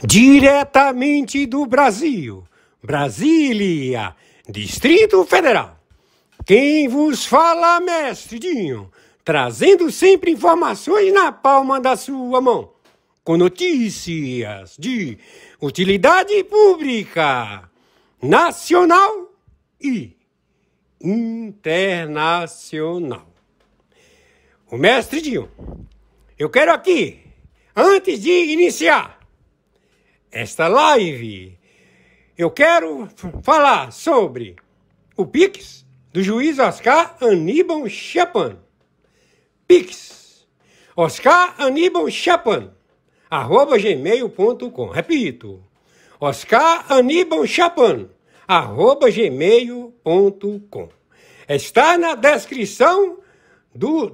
Diretamente do Brasil, Brasília, Distrito Federal. Quem vos fala, mestre Dinho, trazendo sempre informações na palma da sua mão, com notícias de utilidade pública, nacional e internacional. O mestre Dinho, eu quero aqui, antes de iniciar esta live, eu quero falar sobre o Pix do juiz Oscar Aníbal Chapan. Pix, Oscar Aníbal Chapan, @gmail.com. Repito, Oscar Aníbal Chapan, @gmail.com. Está na descrição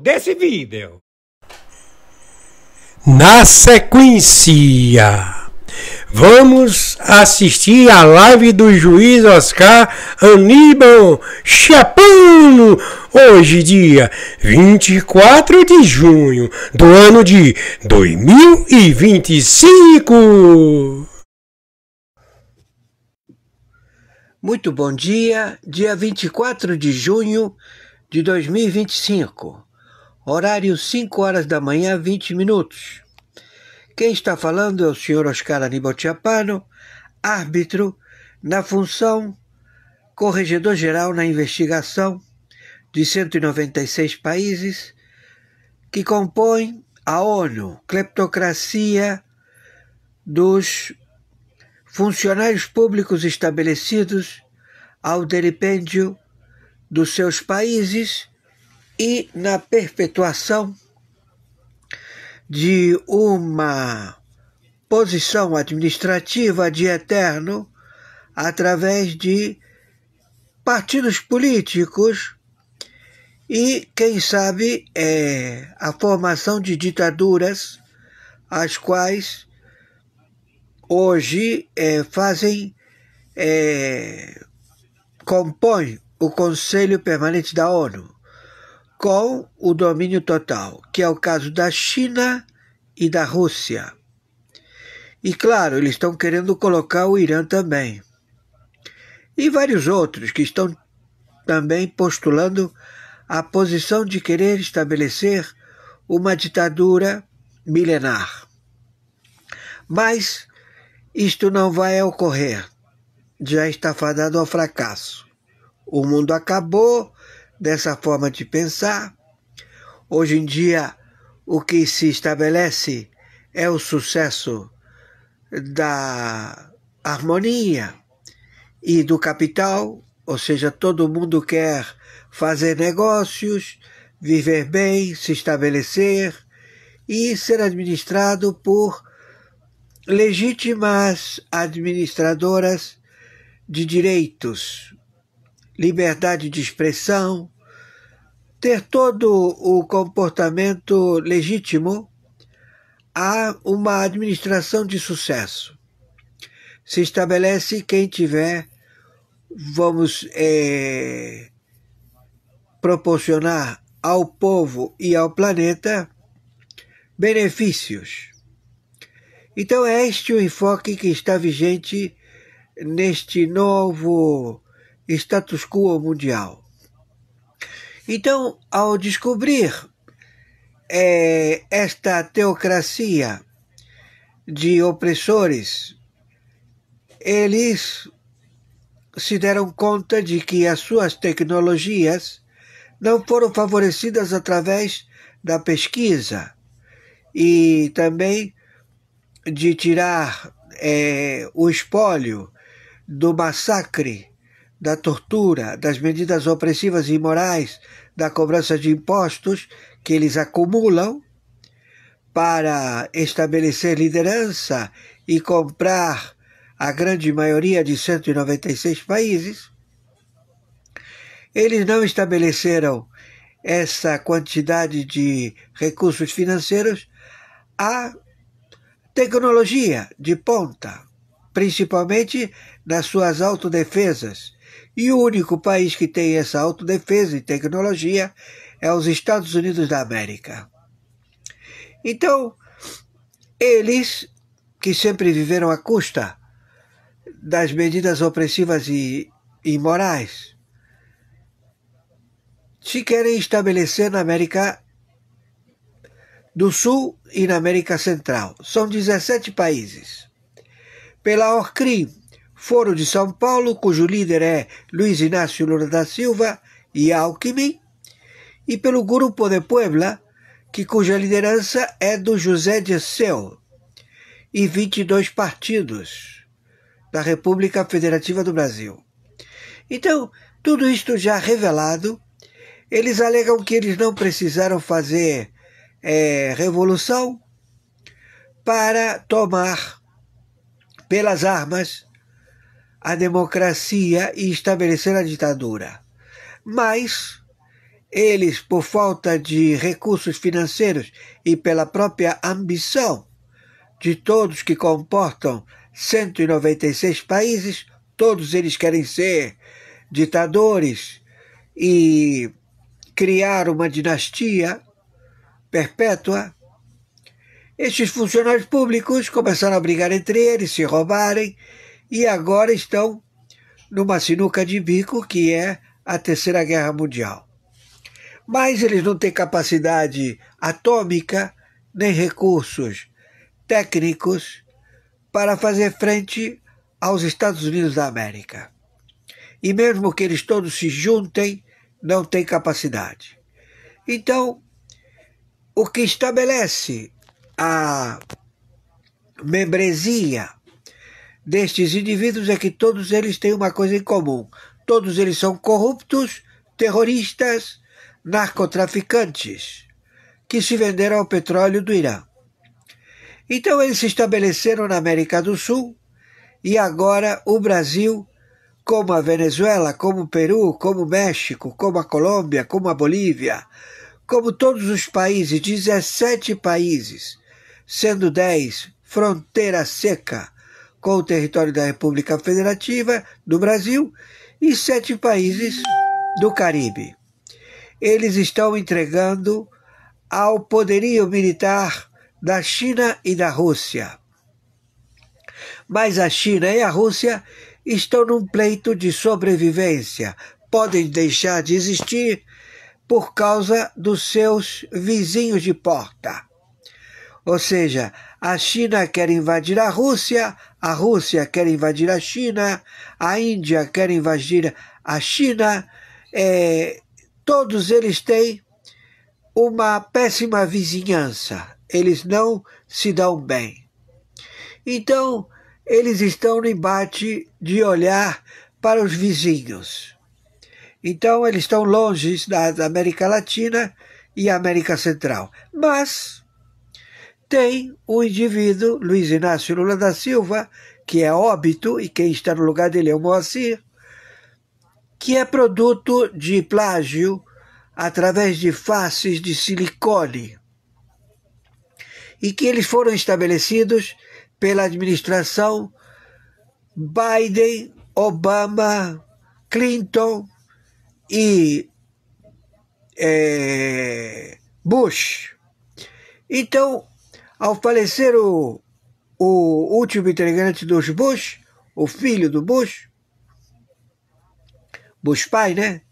desse vídeo. Na sequência, vamos assistir a live do juiz Oscar Aníbal Chapan, hoje dia 24 de junho do ano de 2025. Muito bom dia, dia 24 de junho de 2025, horário 5 horas da manhã, 20 minutos. Quem está falando é o senhor Oscar Aníbal Chapan, árbitro na função corregedor-geral na investigação de 196 países que compõem a ONU, cleptocracia dos funcionários públicos estabelecidos ao deripêndio dos seus países e na perpetuação de uma posição administrativa de eterno através de partidos políticos e, quem sabe, a formação de ditaduras, as quais hoje compõem o Conselho Permanente da ONU, com o domínio total, que é o caso da China e da Rússia. E, claro, eles estão querendo colocar o Irã também. E vários outros que estão também postulando a posição de querer estabelecer uma ditadura milenar. Mas isto não vai ocorrer. Já está fadado ao fracasso. O mundo acabou dessa forma de pensar. Hoje em dia, o que se estabelece é o sucesso da harmonia e do capital, ou seja, todo mundo quer fazer negócios, viver bem, se estabelecer e ser administrado por legítimas administradoras de direitos, liberdade de expressão, ter todo o comportamento legítimo a uma administração de sucesso. Se estabelece quem tiver, vamos proporcionar ao povo e ao planeta benefícios. Então é este o enfoque que está vigente neste novo status quo mundial. Então, ao descobrir esta teocracia de opressores, eles se deram conta de que as suas tecnologias não foram favorecidas através da pesquisa e também de tirar o espólio do massacre, da tortura, das medidas opressivas e imorais, da cobrança de impostos que eles acumulam para estabelecer liderança e comprar a grande maioria de 196 países. Eles não estabeleceram essa quantidade de recursos financeiros. A tecnologia de ponta principalmente nas suas autodefesas. E o único país que tem essa autodefesa e tecnologia é os Estados Unidos da América. Então, eles, que sempre viveram à custa das medidas opressivas e imorais, se querem estabelecer na América do Sul e na América Central. São 17 países. Pela ORCRIM, Foro de São Paulo, cujo líder é Luiz Inácio Lula da Silva e Alckmin, e pelo Grupo de Puebla, cuja liderança é do José Dirceu, e 22 partidos da República Federativa do Brasil. Então, tudo isto já revelado, eles alegam que eles não precisaram fazer revolução para tomar pelas armas a democracia e estabelecer a ditadura. Mas eles, por falta de recursos financeiros e pela própria ambição de todos que comportam 196 países, todos eles querem ser ditadores e criar uma dinastia perpétua. Estes funcionários públicos começaram a brigar entre eles, se roubarem, e agora estão numa sinuca de bico que é a Terceira Guerra Mundial. Mas eles não têm capacidade atômica nem recursos técnicos para fazer frente aos Estados Unidos da América. E mesmo que eles todos se juntem, não têm capacidade. Então, o que estabelece a membresia destes indivíduos é que todos eles têm uma coisa em comum. Todos eles são corruptos, terroristas, narcotraficantes, que se venderam ao petróleo do Irã. Então eles se estabeleceram na América do Sul e agora o Brasil, como a Venezuela, como o Peru, como o México, como a Colômbia, como a Bolívia, como todos os países, 17 países, sendo 10 fronteira seca com o território da República Federativa do Brasil e 7 países do Caribe. Eles estão entregando ao poderio militar da China e da Rússia. Mas a China e a Rússia estão num pleito de sobrevivência. Podem deixar de existir por causa dos seus vizinhos de porta. Ou seja, a China quer invadir a Rússia quer invadir a China, a Índia quer invadir a China. Todos eles têm uma péssima vizinhança. Eles não se dão bem. Então, eles estão no embate de olhar para os vizinhos. Então, eles estão longe da América Latina e América Central. Mas tem um indivíduo, Luiz Inácio Lula da Silva, que é óbito, e quem está no lugar dele é o Moacir, que é produto de plágio através de faces de silicone, e que eles foram estabelecidos pela administração Biden, Obama, Clinton e Bush. Então, ao falecer o último integrante dos Bush, o filho do Bush pai, né?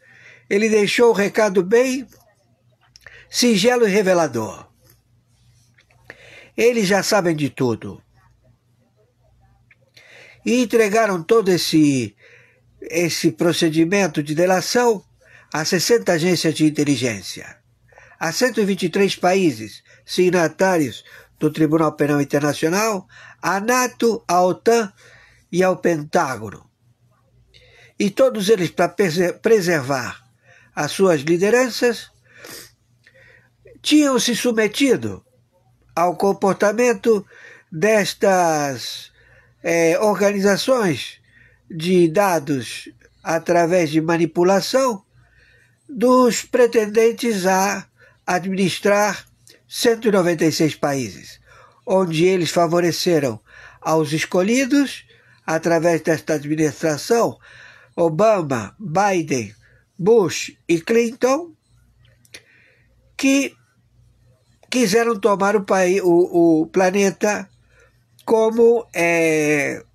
Ele deixou o recado bem singelo e revelador. Eles já sabem de tudo. E entregaram todo esse procedimento de delação a 60 agências de inteligência, a 123 países signatários do Tribunal Penal Internacional, à NATO, à OTAN e ao Pentágono. E todos eles, para preservar as suas lideranças, tinham se submetido ao comportamento destas organizações de dados através de manipulação dos pretendentes a administrar 196 países, onde eles favoreceram aos escolhidos através desta administração, Obama, Biden, Bush e Clinton, que quiseram tomar o planeta como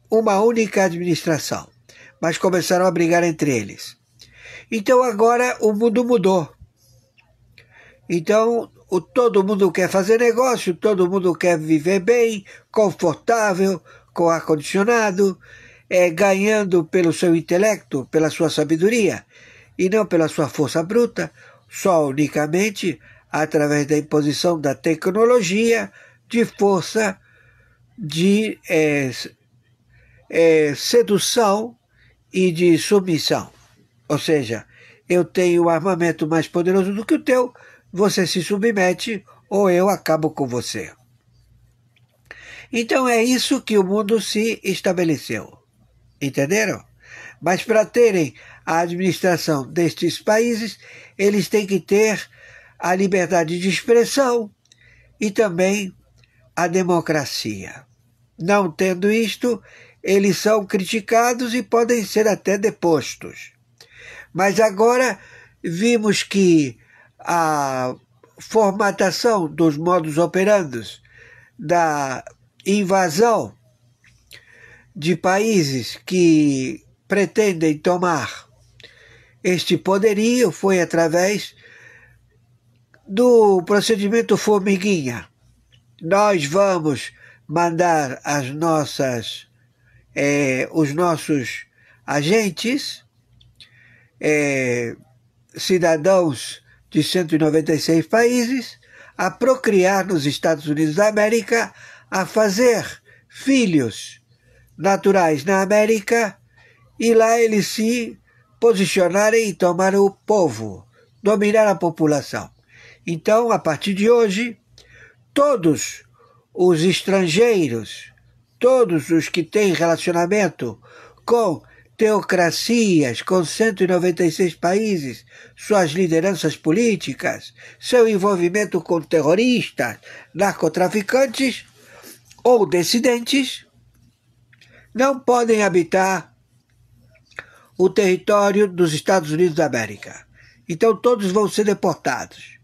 uma única administração, mas começaram a brigar entre eles. Então agora o mundo mudou. Então todo mundo quer fazer negócio, todo mundo quer viver bem, confortável, com ar-condicionado, ganhando pelo seu intelecto, pela sua sabedoria, e não pela sua força bruta, só unicamente através da imposição da tecnologia, de força, de sedução e de submissão. Ou seja, eu tenho um armamento mais poderoso do que o teu, você se submete ou eu acabo com você. Então é isso que o mundo se estabeleceu. Entenderam? Mas para terem a administração destes países, eles têm que ter a liberdade de expressão e também a democracia. Não tendo isto, eles são criticados e podem ser até depostos. Mas agora vimos que a formatação dos modus operandos da invasão de países que pretendem tomar este poderio foi através do procedimento formiguinha. Nós vamos mandar os nossos agentes, cidadãos de 196 países, a procriar nos Estados Unidos da América, a fazer filhos naturais na América, e lá eles se posicionarem e tomar o povo, dominar a população. Então, a partir de hoje, todos os estrangeiros, todos os que têm relacionamento com teocracias, com 196 países, suas lideranças políticas, seu envolvimento com terroristas, narcotraficantes ou dissidentes, não podem habitar o território dos Estados Unidos da América. Então todos vão ser deportados.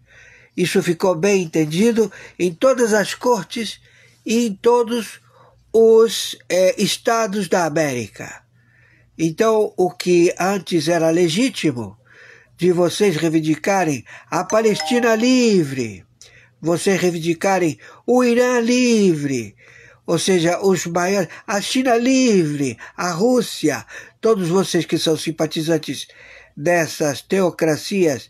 Isso ficou bem entendido em todas as cortes e em todos os estados da América. Então, o que antes era legítimo, de vocês reivindicarem a Palestina livre, vocês reivindicarem o Irã livre, ou seja, a China livre, a Rússia, todos vocês que são simpatizantes dessas teocracias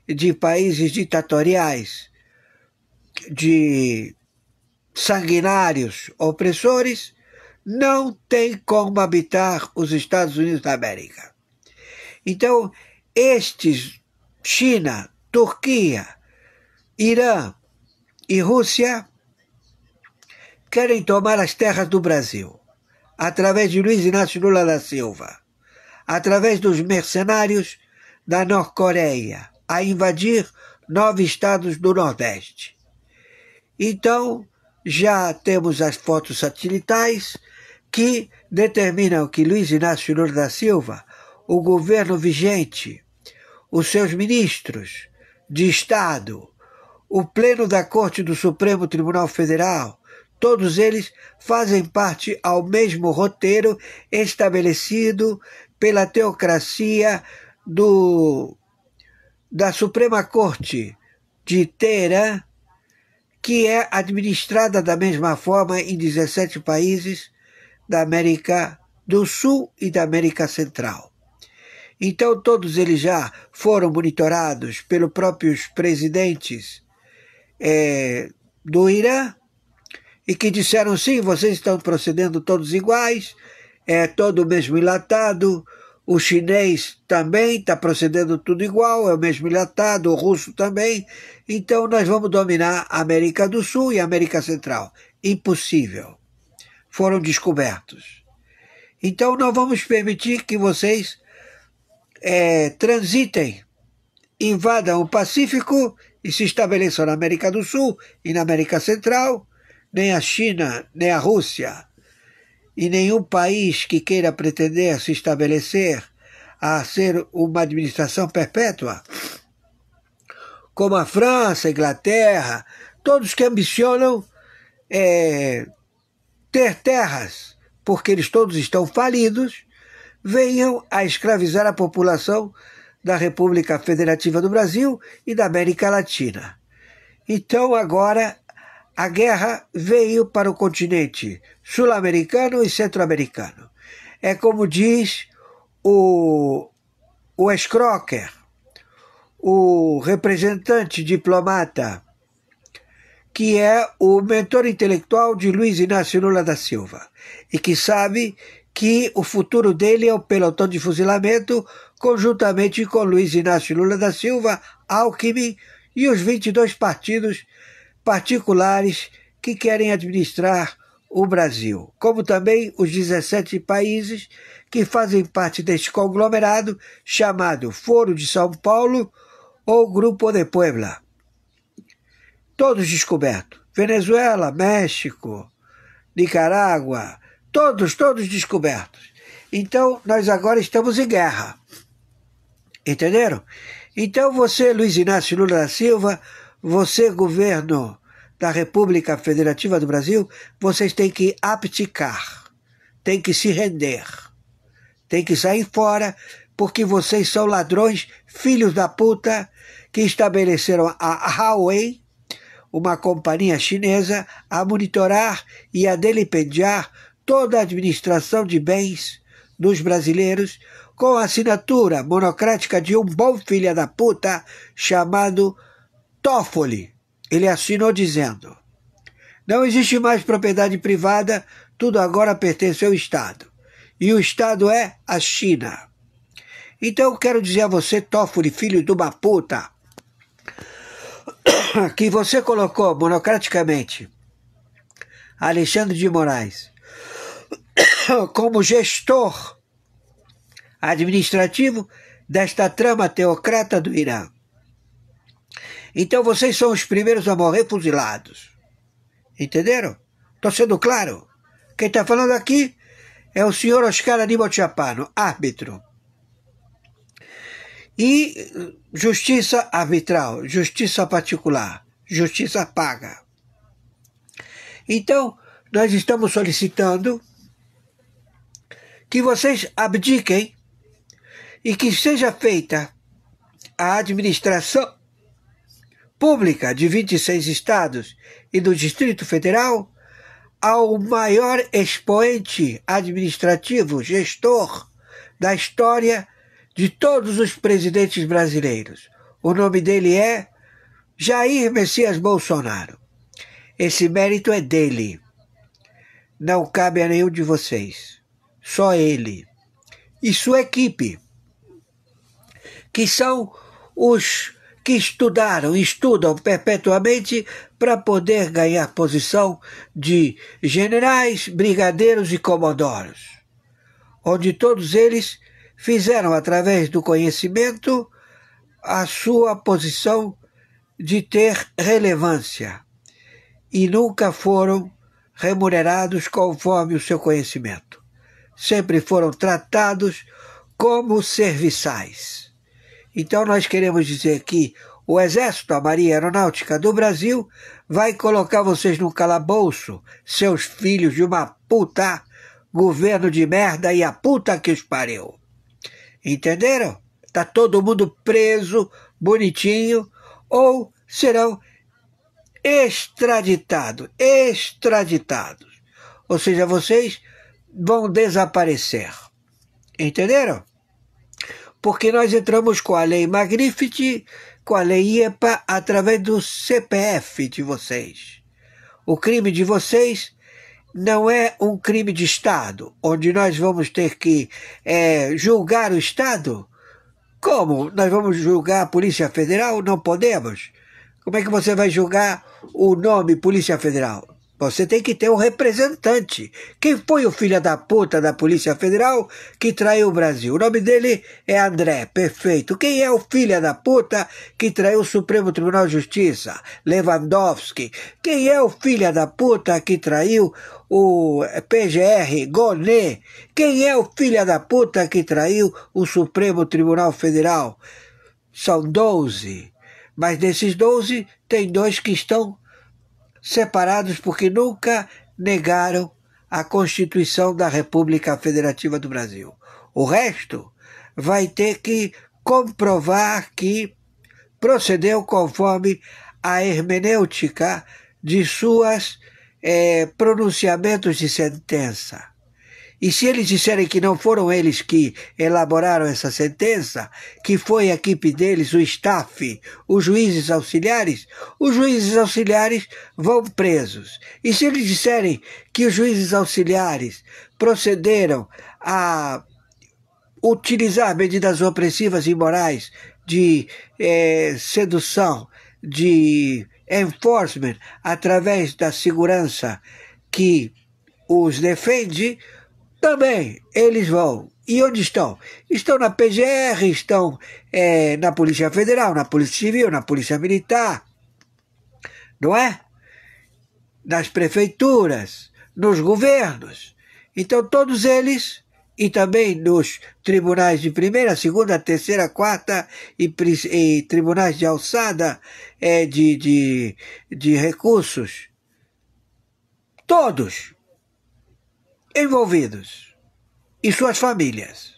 de países ditatoriais, de sanguinários opressores, não tem como habitar os Estados Unidos da América. Então, China, Turquia, Irã e Rússia, querem tomar as terras do Brasil, através de Luiz Inácio Lula da Silva, através dos mercenários da Norte-Coreia, a invadir 9 estados do Nordeste. Então, já temos as fotos satelitais que determinam que Luiz Inácio Lula da Silva, o governo vigente, os seus ministros de Estado, o pleno da Corte do Supremo Tribunal Federal, todos eles fazem parte ao mesmo roteiro estabelecido pela teocracia da Suprema Corte de Teherã, que é administrada da mesma forma em 17 países da América do Sul e da América Central. Então todos eles já foram monitorados pelos próprios presidentes do Irã, e que disseram, sim, vocês estão procedendo todos iguais, todo o mesmo enlatado, o chinês também está procedendo tudo igual, é o mesmo enlatado, o russo também, então nós vamos dominar a América do Sul e a América Central. Impossível. Foram descobertos. Então não vamos permitir que vocês transitem, invadam o Pacífico e se estabeleçam na América do Sul e na América Central, nem a China, nem a Rússia e nenhum país que queira pretender se estabelecer a ser uma administração perpétua, como a França, a Inglaterra, todos que ambicionam ter terras, porque eles todos estão falidos, venham a escravizar a população da República Federativa do Brasil e da América Latina. Então agora a guerra veio para o continente sul-americano e centro-americano. É como diz o Schroeder, o representante diplomata, que é o mentor intelectual de Luiz Inácio Lula da Silva, e que sabe que o futuro dele é o pelotão de fuzilamento, conjuntamente com Luiz Inácio Lula da Silva, Alckmin e os 22 partidos particulares que querem administrar o Brasil, como também os 17 países que fazem parte deste conglomerado chamado Foro de São Paulo ou Grupo de Puebla. Todos descobertos. Venezuela, México, Nicarágua, todos descobertos. Então, nós agora estamos em guerra. Entenderam? Então, você, Luiz Inácio Lula da Silva, você, governo da República Federativa do Brasil, vocês têm que abdicar, têm que se render, têm que sair fora, porque vocês são ladrões, filhos da puta, que estabeleceram a Huawei, uma companhia chinesa, a monitorar e a delipendiar toda a administração de bens dos brasileiros, com a assinatura monocrática de um bom filho da puta chamado Toffoli. Ele assinou dizendo: não existe mais propriedade privada, tudo agora pertence ao Estado. E o Estado é a China. Então eu quero dizer a você, Toffoli, filho de uma puta, que você colocou monocraticamente Alexandre de Moraes como gestor administrativo desta trama teocrata do Irã. Então vocês são os primeiros a morrer fuzilados. Entenderam? Estou sendo claro? Quem está falando aqui é o senhor Oscar Aníbal Chapano, árbitro. E justiça arbitral, justiça particular, justiça paga. Então, nós estamos solicitando que vocês abdiquem e que seja feita a administração pública de 26 estados e do Distrito Federal ao maior expoente administrativo, gestor da história de todos os presidentes brasileiros. O nome dele é Jair Messias Bolsonaro. Esse mérito é dele. Não cabe a nenhum de vocês. Só ele. E sua equipe, que são os que estudam perpetuamente para poder ganhar posição de generais, brigadeiros e comodoros, onde todos eles fizeram, através do conhecimento, a sua posição de ter relevância e nunca foram remunerados conforme o seu conhecimento. Sempre foram tratados como serviçais. Então nós queremos dizer que o Exército, a Marinha Aeronáutica do Brasil, vai colocar vocês num calabouço, seus filhos de uma puta, governo de merda e a puta que os pariu. Entenderam? Tá todo mundo preso, bonitinho, ou serão extraditados. Ou seja, vocês vão desaparecer. Entenderam? Porque nós entramos com a lei Magnificat, com a lei IEPA, através do CPF de vocês. O crime de vocês não é um crime de Estado, onde nós vamos ter que julgar o Estado. Como? Nós vamos julgar a Polícia Federal? Não podemos. Como é que você vai julgar o nome Polícia Federal? Você tem que ter um representante. Quem foi o filho da puta da Polícia Federal que traiu o Brasil? O nome dele é André, perfeito. Quem é o filho da puta que traiu o Supremo Tribunal de Justiça? Lewandowski. Quem é o filho da puta que traiu o PGR? Gonê. Quem é o filho da puta que traiu o Supremo Tribunal Federal? São 12. Mas desses 12, tem 2 que estão separados porque nunca negaram a Constituição da República Federativa do Brasil. O resto vai ter que comprovar que procedeu conforme a hermenêutica de suas pronunciamentos de sentença. E se eles disserem que não foram eles que elaboraram essa sentença, que foi a equipe deles, o staff, os juízes auxiliares vão presos. E se eles disserem que os juízes auxiliares procederam a utilizar medidas opressivas e imorais de sedução, de enforcement, através da segurança que os defende, também eles vão. E onde estão? Estão na PGR, estão na Polícia Federal, na Polícia Civil, na Polícia Militar, não é? Nas prefeituras, nos governos. Então todos eles, e também nos tribunais de primeira, segunda, terceira, quarta e tribunais de alçada de recursos, todos envolvidos, e suas famílias,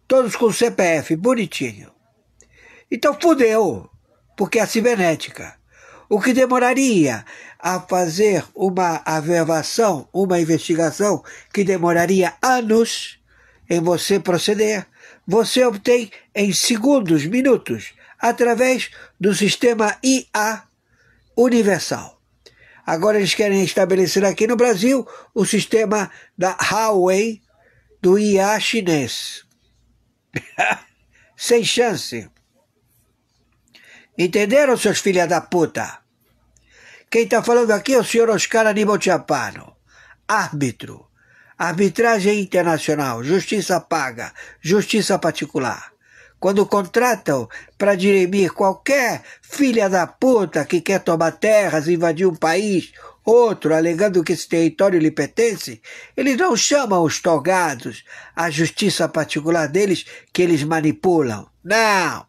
todos com CPF bonitinho. Então fudeu, porque a cibernética, o que demoraria a fazer uma averbação, uma investigação que demoraria anos em você proceder, você obtém em segundos, minutos, através do sistema IA universal. Agora eles querem estabelecer aqui no Brasil o sistema da Huawei, do IA chinês. Sem chance. Entenderam, seus filha da puta? Quem está falando aqui é o senhor Oscar Aníbal Chapano, árbitro, arbitragem internacional, justiça paga, justiça particular. Quando contratam para dirimir qualquer filha da puta que quer tomar terras, invadir um país, outro, alegando que esse território lhe pertence, eles não chamam os togados, a justiça particular deles, que eles manipulam. Não!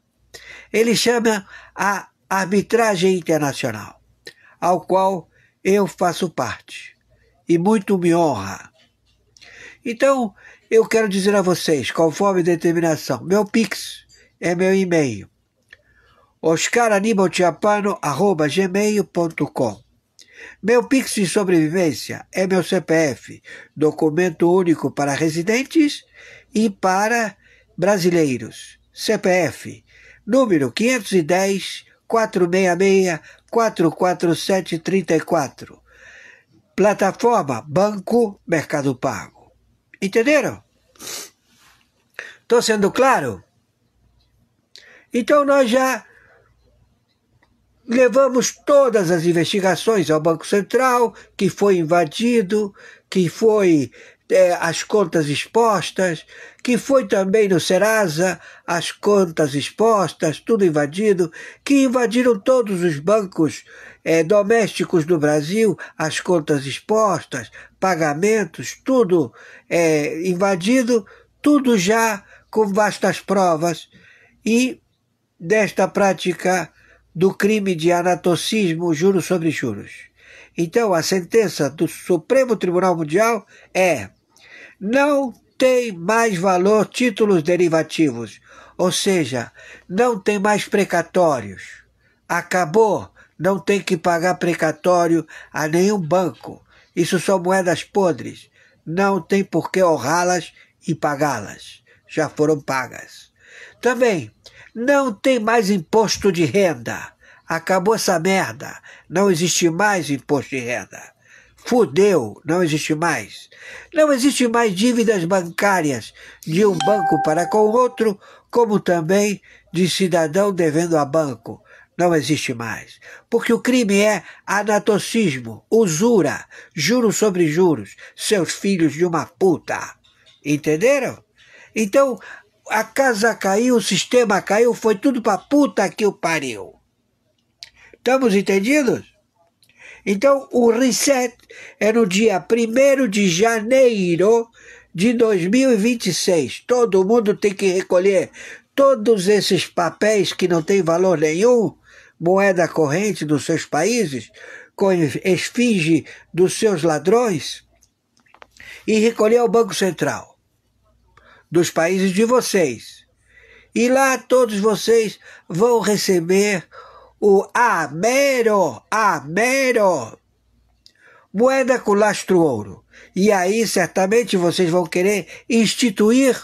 Eles chamam a arbitragem internacional, ao qual eu faço parte, e muito me honra. Então, eu quero dizer a vocês, conforme determinação, meu Pix é meu e-mail, oscaranibalchapano@gmail.com. Meu Pix de sobrevivência é meu CPF, documento único para residentes e para brasileiros. CPF, número 510-466-44734. Plataforma Banco Mercado Pago. Entenderam? Estou sendo claro? Então nós já levamos todas as investigações ao Banco Central, que foi invadido, que foi as contas expostas, que foi também no Serasa, as contas expostas, tudo invadido, que invadiram todos os bancos domésticos do Brasil, as contas expostas, pagamentos, tudo invadido, tudo já com vastas provas, e desta prática do crime de anatocismo, juros sobre juros. Então, a sentença do Supremo Tribunal Mundial é: não tem mais valor títulos derivativos, ou seja, não tem mais precatórios. Acabou, não tem que pagar precatório a nenhum banco. Isso são moedas podres, não tem por que honrá-las e pagá-las. Já foram pagas. Também, não tem mais imposto de renda. Acabou essa merda. Não existe mais imposto de renda. Fudeu, não existe mais. Não existe mais dívidas bancárias de um banco para com o outro, como também de cidadão devendo a banco. não existe mais. Porque o crime é anatocismo, usura, juros sobre juros, seus filhos de uma puta. Entenderam? Então, a casa caiu, o sistema caiu, foi tudo pra puta que o pariu. Estamos entendidos? Então, o reset é no dia 1º de janeiro de 2026. Todo mundo tem que recolher todos esses papéis que não têm valor nenhum, moeda corrente dos seus países, com esfinge dos seus ladrões, e recolher ao Banco Central dos países de vocês. E lá todos vocês vão receber o Amero, moeda com lastro ouro. E aí certamente vocês vão querer instituir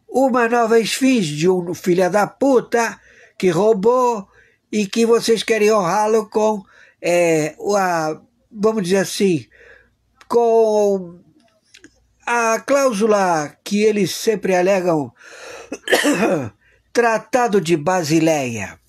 uma nova esfinge de um filho da puta que roubou e que vocês querem honrá-lo com, vamos dizer assim, com a cláusula que eles sempre alegam, Tratado de Basileia.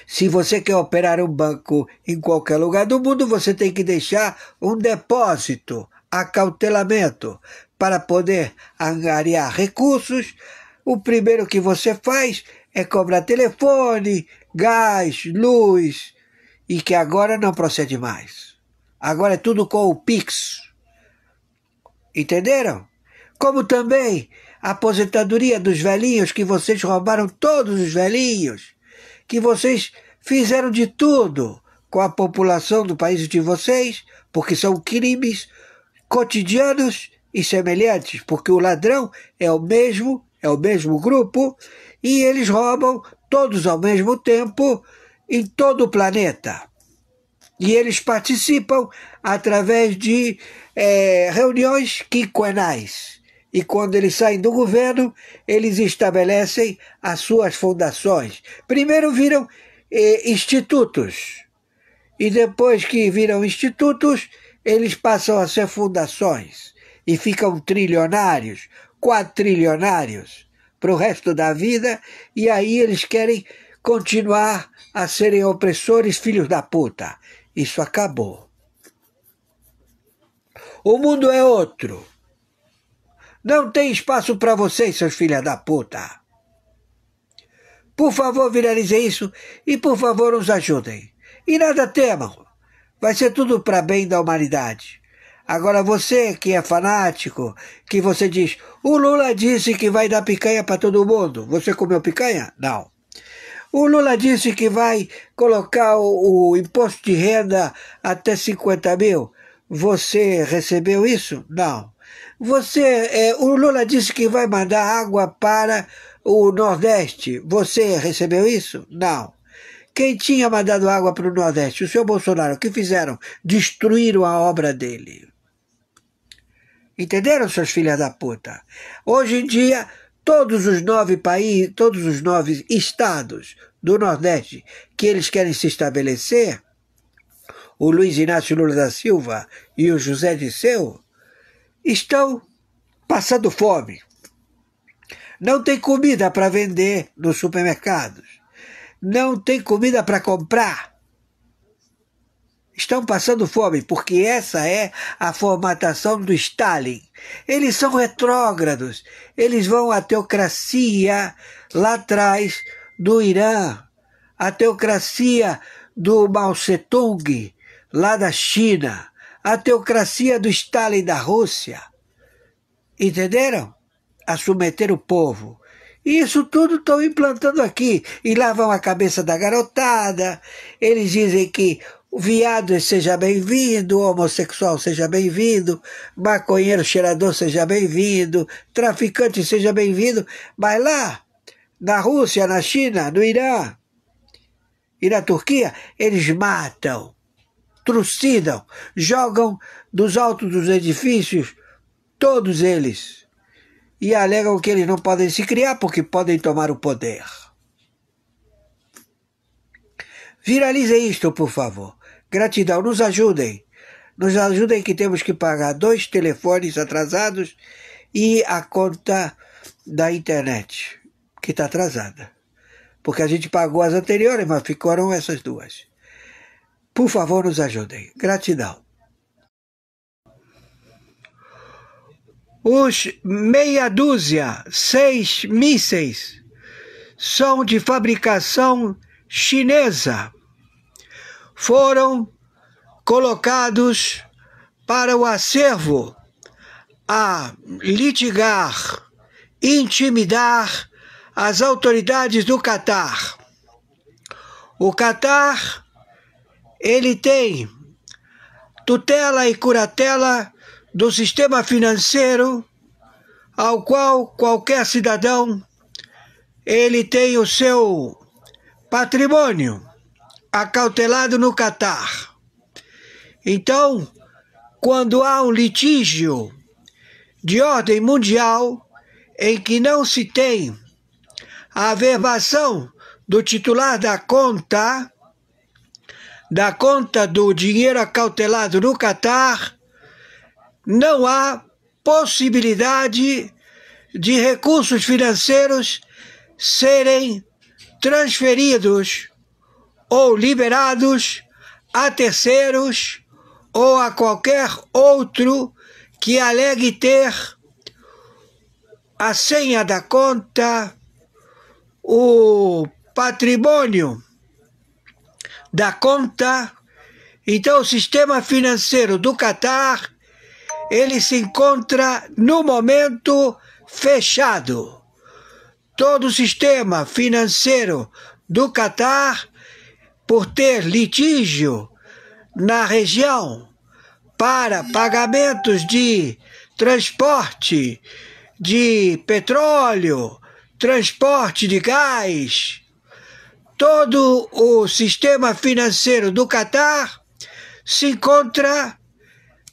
Se você quer operar um banco em qualquer lugar do mundo, você tem que deixar um depósito, acautelamento, para poder angariar recursos. O primeiro que você faz é cobrar telefone, gás, luz, e que agora não procede mais. Agora é tudo com o Pix. Entenderam? Como também a aposentadoria dos velhinhos, que vocês roubaram todos os velhinhos, que vocês fizeram de tudo com a população do país de vocês, porque são crimes cotidianos e semelhantes, porque o ladrão é o mesmo grupo, e eles roubam todos ao mesmo tempo em todo o planeta. E eles participam através de reuniões quinquenais. E quando eles saem do governo, eles estabelecem as suas fundações. Primeiro viram institutos. E depois que viram institutos, eles passam a ser fundações. E ficam trilionários, quadrilionários para o resto da vida. E aí eles querem continuar a serem opressores, filhos da puta. Isso acabou. O mundo é outro. Não tem espaço para vocês, seus filhos da puta. Por favor, viralizem isso e, por favor, nos ajudem. E nada temam. Vai ser tudo para bem da humanidade. Agora você que é fanático, que você diz, o Lula disse que vai dar picanha para todo mundo. Você comeu picanha? Não. O Lula disse que vai colocar o imposto de renda até 50 mil. Você recebeu isso? Não. O Lula disse que vai mandar água para o Nordeste. Você recebeu isso? Não. Quem tinha mandado água para o Nordeste? O senhor Bolsonaro. O que fizeram? Destruíram a obra dele. Entenderam, seus filhos da puta? Hoje em dia, todos os 9 estados do Nordeste que eles querem se estabelecer, o Luiz Inácio Lula da Silva e o José Dirceu, estão passando fome. Não tem comida para vender nos supermercados. Não tem comida para comprar. Estão passando fome, porque essa é a formatação do Stalin. Eles são retrógrados. Eles vão à teocracia lá atrás do Irã, a teocracia do Mao Tse-tung, lá da China, a teocracia do Stalin da Rússia. Entenderam? A submeter o povo. E isso tudo estão implantando aqui. E lavam a cabeça da garotada. Eles dizem que o viado seja bem-vindo, o homossexual seja bem-vindo, maconheiro cheirador seja bem-vindo, traficante seja bem-vindo. Mas lá, na Rússia, na China, no Irã e na Turquia, eles matam, trucidam, jogam dos altos dos edifícios, todos eles, e alegam que eles não podem se criar porque podem tomar o poder. Viralizem isto, por favor. Gratidão, nos ajudem. Nos ajudem que temos que pagar 2 telefones atrasados e a conta da internet, que está atrasada. porque a gente pagou as anteriores, mas ficaram essas duas. Por favor, nos ajudem. Gratidão. Os meia dúzia, 6 mísseis, são de fabricação chinesa. Foram colocados para o acervo a litigar, intimidar as autoridades do Catar. O Catar, ele tem tutela e curatela do sistema financeiro, ao qual qualquer cidadão ele tem o seu patrimônio acautelado no Catar. Então, quando há um litígio de ordem mundial em que não se tem a averbação do titular da conta do dinheiro acautelado no Catar, não há possibilidade de recursos financeiros serem transferidos ou liberados a terceiros ou a qualquer outro que alegue ter a senha da conta, o patrimônio da conta. Então, o sistema financeiro do Catar, ele se encontra no momento fechado. Todo o sistema financeiro do Catar, por ter litígio na região para pagamentos de transporte de petróleo, transporte de gás, todo o sistema financeiro do Catar se encontra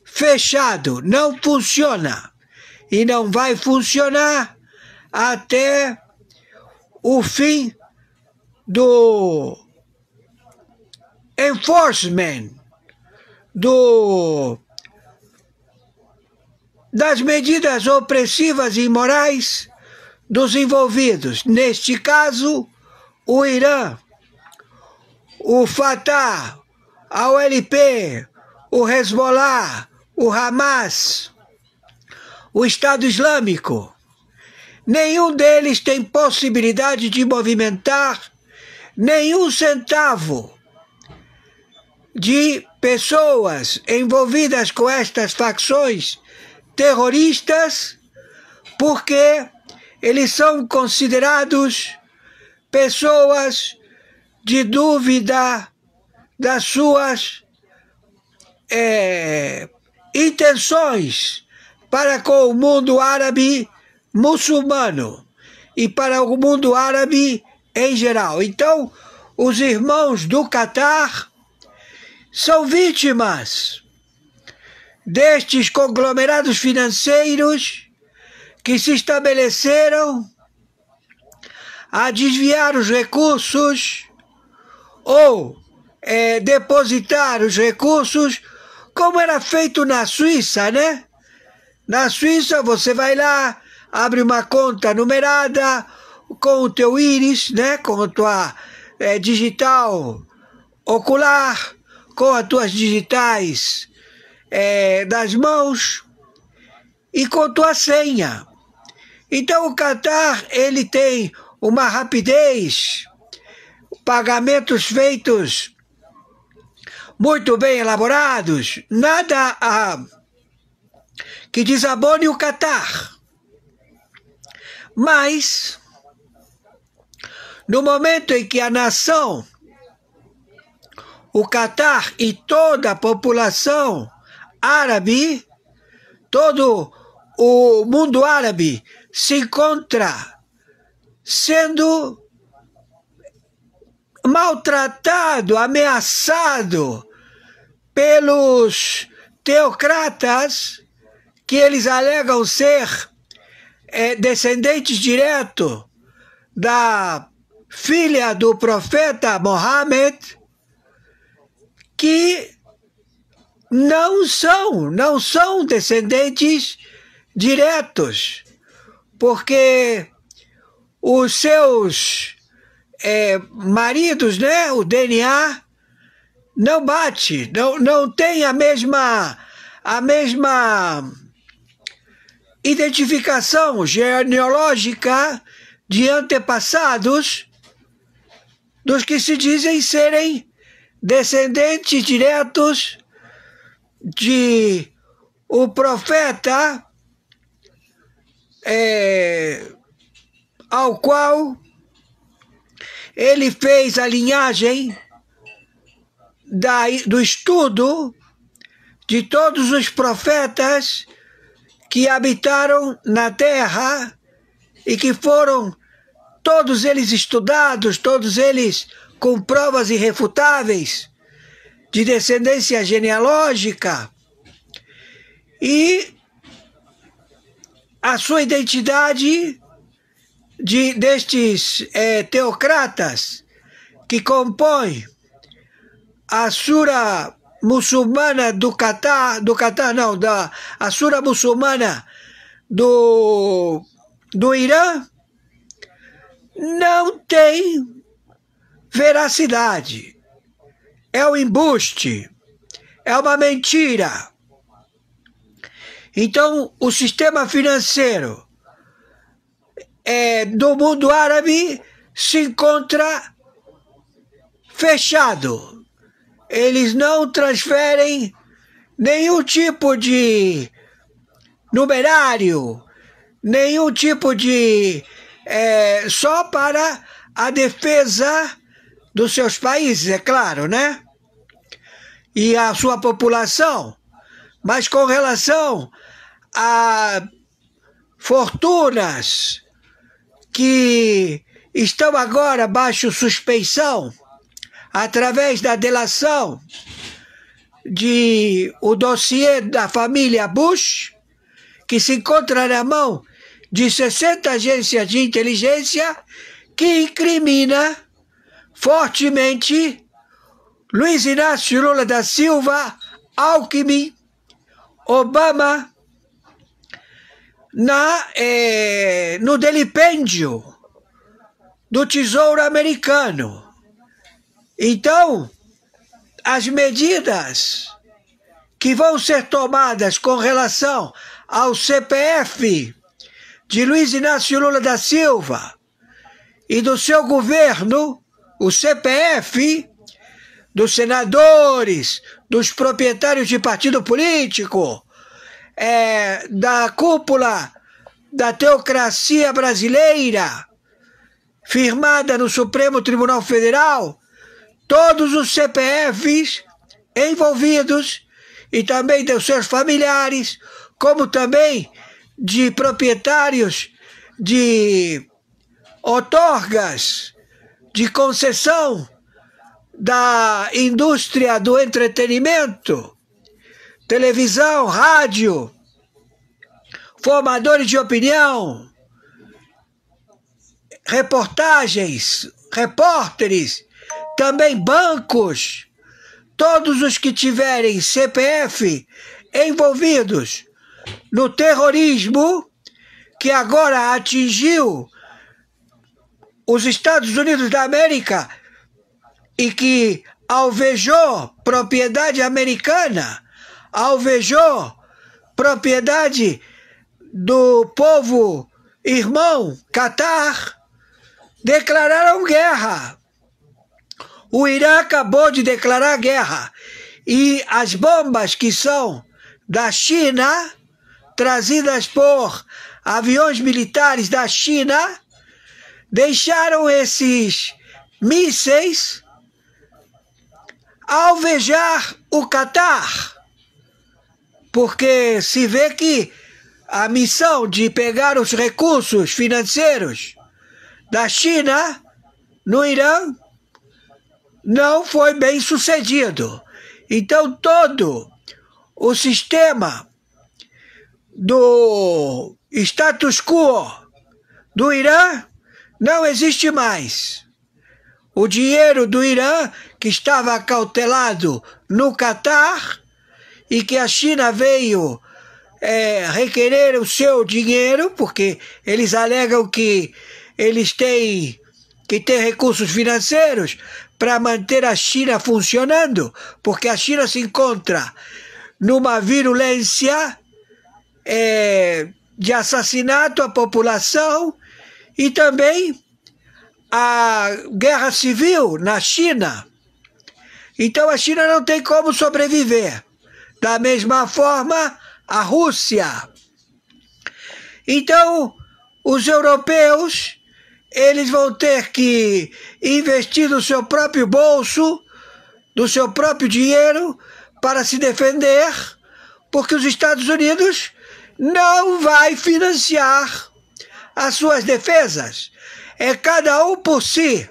fechado, não funciona e não vai funcionar até o fim do enforcement das medidas opressivas e imorais dos envolvidos. Neste caso, o Irã, o Fatah, a OLP, o Hezbollah, o Hamas, o Estado Islâmico. Nenhum deles tem possibilidade de movimentar nenhum centavo de pessoas envolvidas com estas facções terroristas, porque eles são considerados pessoas de dúvida das suas intenções para com o mundo árabe muçulmano e para o mundo árabe em geral. Então, os irmãos do Catar são vítimas destes conglomerados financeiros que se estabeleceram a desviar os recursos ou depositar os recursos, como era feito na Suíça, né? Na Suíça você vai lá, abre uma conta numerada com o teu íris, né? Com a tua digital ocular, com as tuas digitais das mãos e com tua senha. Então o Catar, ele tem uma rapidez, pagamentos feitos muito bem elaborados, nada que desabone o Catar. Mas, no momento em que a nação, o Catar e toda a população árabe, todo o mundo árabe se encontra sendo maltratado, ameaçado pelos teocratas, que eles alegam ser descendentes direto da filha do profeta Mohammed, que não são descendentes diretos, porque os seus maridos, né? O DNA não bate, não tem a mesma identificação genealógica de antepassados dos que se dizem serem descendentes diretos de o profeta ao qual ele fez a linhagem do estudo de todos os profetas que habitaram na terra e que foram todos eles estudados, todos eles com provas irrefutáveis de descendência genealógica, e a sua identidade destes teocratas que compõem a Sura muçulmana a Sura muçulmana do Irã, não tem veracidade. É um embuste, é uma mentira. Então, o sistema financeiro do mundo árabe se encontra fechado. Eles não transferem nenhum tipo de numerário, nenhum tipo de... só para a defesa dos seus países, é claro, né? E a sua população. Mas com relação a fortunas que estão agora baixo suspeição, através da delação o dossiê da família Bush, que se encontra na mão de 60 agências de inteligência, que incrimina fortemente Luiz Inácio Lula da Silva, Alckmin, Obama, no delipêndio do Tesouro Americano. Então, as medidas que vão ser tomadas com relação ao CPF de Luiz Inácio Lula da Silva e do seu governo, o CPF dos senadores, dos proprietários de partido político, da cúpula da teocracia brasileira, firmada no Supremo Tribunal Federal, todos os CPFs envolvidos, e também dos seus familiares, como também de proprietários de outorgas de concessão da indústria do entretenimento, televisão, rádio, formadores de opinião, reportagens, repórteres, também bancos, todos os que tiverem CPF envolvidos no terrorismo que agora atingiu os Estados Unidos da América e que alvejou propriedade americana, alvejou propriedade do povo irmão Catar, declararam guerra. O Irã acabou de declarar guerra. E as bombas que são da China, trazidas por aviões militares da China, deixaram esses mísseis alvejar o Catar. Porque se vê que a missão de pegar os recursos financeiros da China no Irã não foi bem sucedido. Então todo o sistema do status quo do Irã não existe mais. O dinheiro do Irã, que estava acautelado no Catar, e que a China veio requerer o seu dinheiro, porque eles alegam que eles têm que tem recursos financeiros para manter a China funcionando, porque a China se encontra numa virulência de assassinato à população e também a guerra civil na China. Então a China não tem como sobreviver. Da mesma forma, a Rússia. Então, os europeus, eles vão ter que investir do seu próprio bolso, do seu próprio dinheiro, para se defender, porque os Estados Unidos não vai financiar as suas defesas. É cada um por si.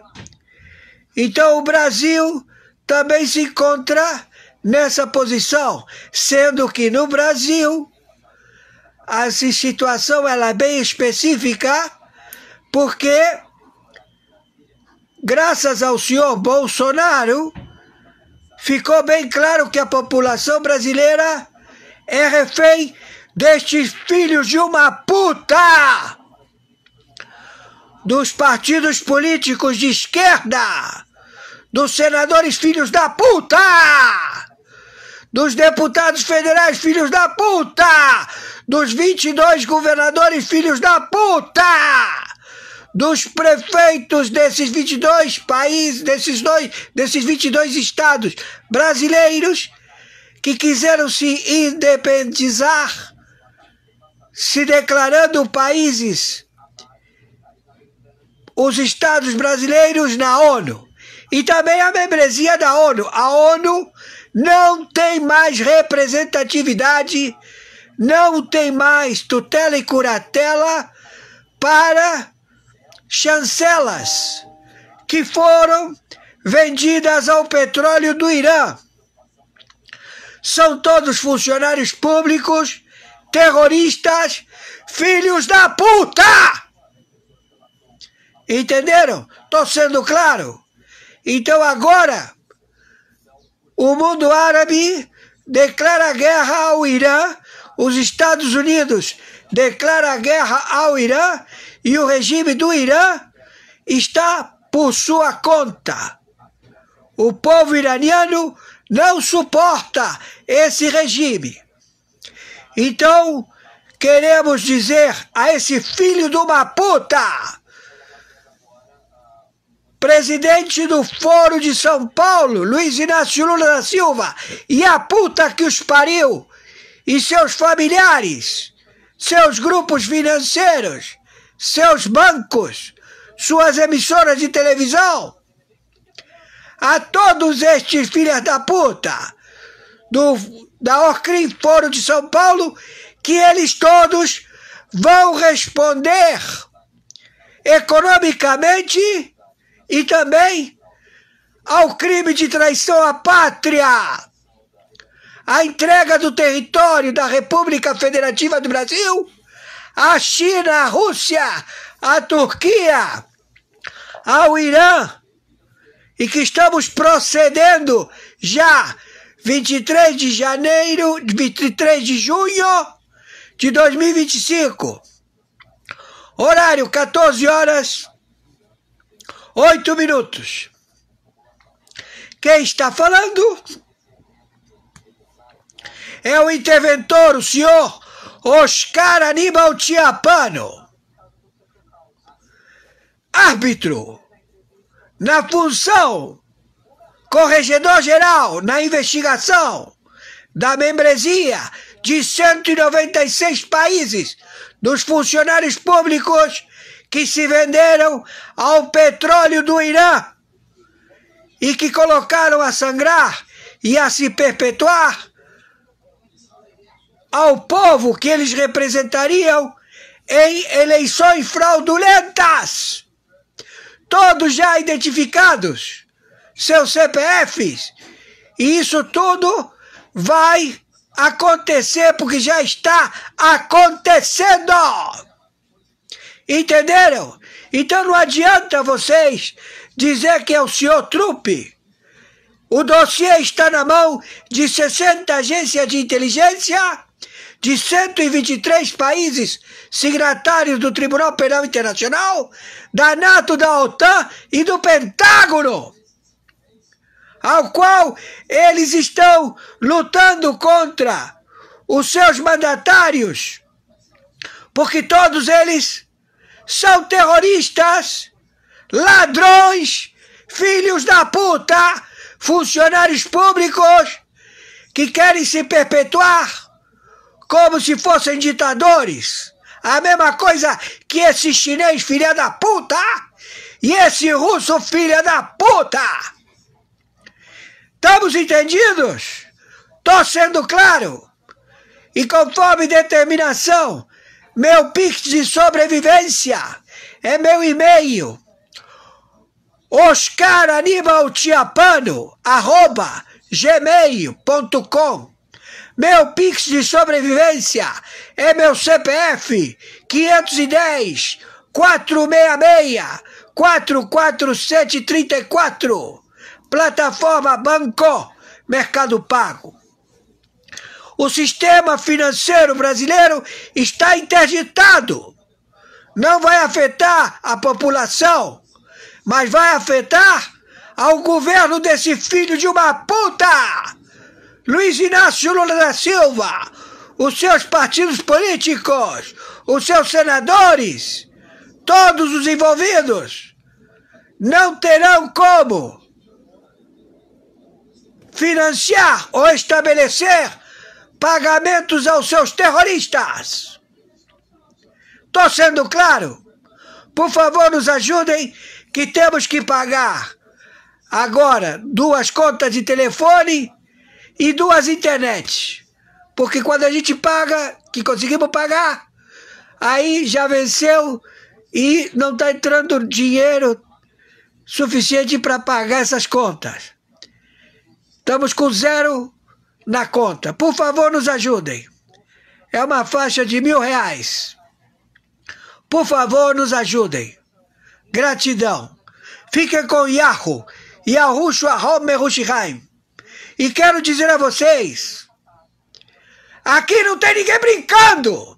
Então o Brasil também se encontra nessa posição, sendo que no Brasil a situação ela é bem específica, porque graças ao senhor Bolsonaro ficou bem claro que a população brasileira é refém destes filhos de uma puta dos partidos políticos de esquerda, dos senadores filhos da puta, dos deputados federais filhos da puta, dos 22 governadores filhos da puta, dos prefeitos desses 22 países, desses 22 estados brasileiros que quiseram se independizar, se declarando países, os estados brasileiros na ONU. E também a membresia da ONU. A ONU não tem mais representatividade, não tem mais tutela e curatela para chancelas que foram vendidas ao petróleo do Irã. São todos funcionários públicos, terroristas, filhos da puta! Entenderam? Estou sendo claro? Então agora, o mundo árabe declara guerra ao Irã, os Estados Unidos declara guerra ao Irã e o regime do Irã está por sua conta. O povo iraniano não suporta esse regime. Então, queremos dizer a esse filho de uma puta, presidente do Foro de São Paulo, Luiz Inácio Lula da Silva, e a puta que os pariu, e seus familiares, seus grupos financeiros, seus bancos, suas emissoras de televisão, a todos estes filhos da puta da Orcrim Foro de São Paulo, que eles todos vão responder economicamente e também ao crime de traição à pátria, a entrega do território da República Federativa do Brasil à China, à Rússia, à Turquia, ao Irã, e que estamos procedendo já 23 de junho de 2025, horário 14 horas 8 minutos. Quem está falando é o interventor, o senhor Oscar Aníbal Chiapano, árbitro na função corregedor-geral na investigação da membresia de 196 países dos funcionários públicos que se venderam ao petróleo do Irã e que colocaram a sangrar e a se perpetuar ao povo que eles representariam em eleições fraudulentas. Todos já identificados, seus CPFs, e isso tudo vai acontecer porque já está acontecendo. Entenderam? Então não adianta vocês dizer que é o senhor Trupe. O dossiê está na mão de 60 agências de inteligência, de 123 países signatários do Tribunal Penal Internacional, da NATO, da OTAN e do Pentágono, ao qual eles estão lutando contra os seus mandatários, porque todos eles são terroristas, ladrões, filhos da puta, funcionários públicos que querem se perpetuar como se fossem ditadores. A mesma coisa que esse chinês filha da puta e esse russo filha da puta. Estamos entendidos? Tô sendo claro. E conforme determinação, meu Pix de sobrevivência é meu e-mail, oscaranibaltiapano@gmail.com. Meu Pix de sobrevivência é meu CPF 510 466 44734. Plataforma Banco Mercado Pago. O sistema financeiro brasileiro está interditado. Não vai afetar a população, mas vai afetar ao governo desse filho de uma puta, Luiz Inácio Lula da Silva, os seus partidos políticos, os seus senadores, todos os envolvidos, não terão como financiar ou estabelecer pagamentos aos seus terroristas. Estou sendo claro? Por favor, nos ajudem, que temos que pagar agora 2 contas de telefone e 2 internets. Porque quando a gente paga, que conseguimos pagar, aí já venceu e não está entrando dinheiro suficiente para pagar essas contas. Estamos com 0 na conta. Por favor, nos ajudem. É uma faixa de R$1.000. Por favor, nos ajudem. Gratidão. Fiquem com Yahoo. Yahushu Ahom Merushihaim. E quero dizer a vocês, aqui não tem ninguém brincando.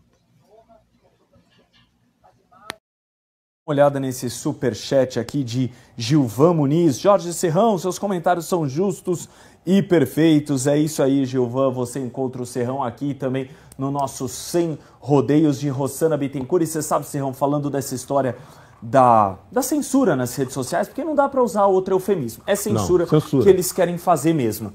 Uma olhada nesse superchat aqui de Gilvan Muniz. Jorge Serrão, seus comentários são justos e perfeitos. É isso aí, Gilvan. Você encontra o Serrão aqui também no nosso 100 Rodeios de Rossana Bittencourt. E você sabe, Serrão, falando dessa história da censura nas redes sociais, porque não dá para usar outro eufemismo. É censura que eles querem fazer mesmo.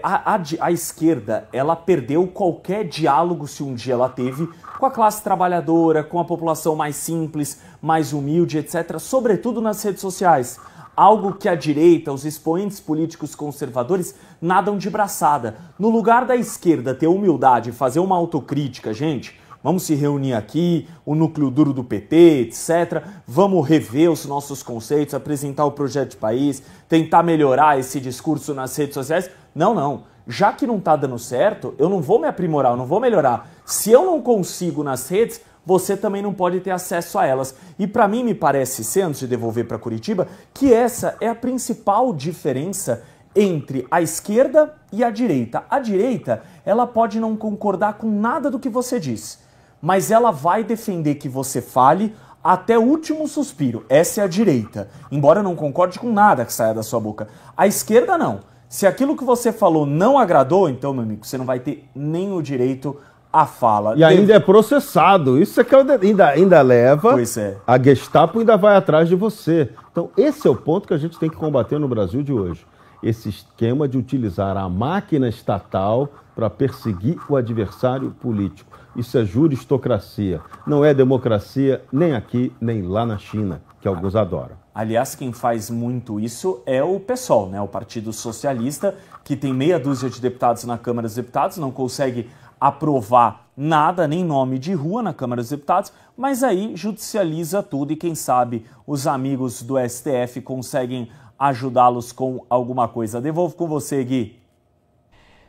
A esquerda, ela perdeu qualquer diálogo, se um dia ela teve, com a classe trabalhadora, com a população mais simples, mais humilde, etc., sobretudo nas redes sociais. Algo que a direita, os expoentes políticos conservadores, nadam de braçada. No lugar da esquerda ter humildade e fazer uma autocrítica, gente, vamos se reunir aqui, o núcleo duro do PT, etc., vamos rever os nossos conceitos, apresentar o projeto de país, tentar melhorar esse discurso nas redes sociais. Não. Já que não está dando certo, eu não vou me aprimorar, eu não vou melhorar. Se eu não consigo nas redes, você também não pode ter acesso a elas. E para mim me parece ser, antes de devolver para Curitiba, que essa é a principal diferença entre a esquerda e a direita. A direita, ela pode não concordar com nada do que você diz, mas ela vai defender que você fale até o último suspiro. Essa é a direita, embora eu não concorde com nada que saia da sua boca. A esquerda não. Se aquilo que você falou não agradou, então, meu amigo, você não vai ter nem o direito à fala. E ainda é processado. Isso é que ainda leva. Pois é. A Gestapo ainda vai atrás de você. Então, esse é o ponto que a gente tem que combater no Brasil de hoje. Esse esquema de utilizar a máquina estatal para perseguir o adversário político. Isso é juristocracia. Não é democracia nem aqui, nem lá na China, que alguns adoram. Aliás, quem faz muito isso é o PSOL, né? O Partido Socialista, que tem meia dúzia de deputados na Câmara dos Deputados, não consegue aprovar nada, nem nome de rua na Câmara dos Deputados, mas aí judicializa tudo e quem sabe os amigos do STF conseguem ajudá-los com alguma coisa. Devolvo com você, Gui.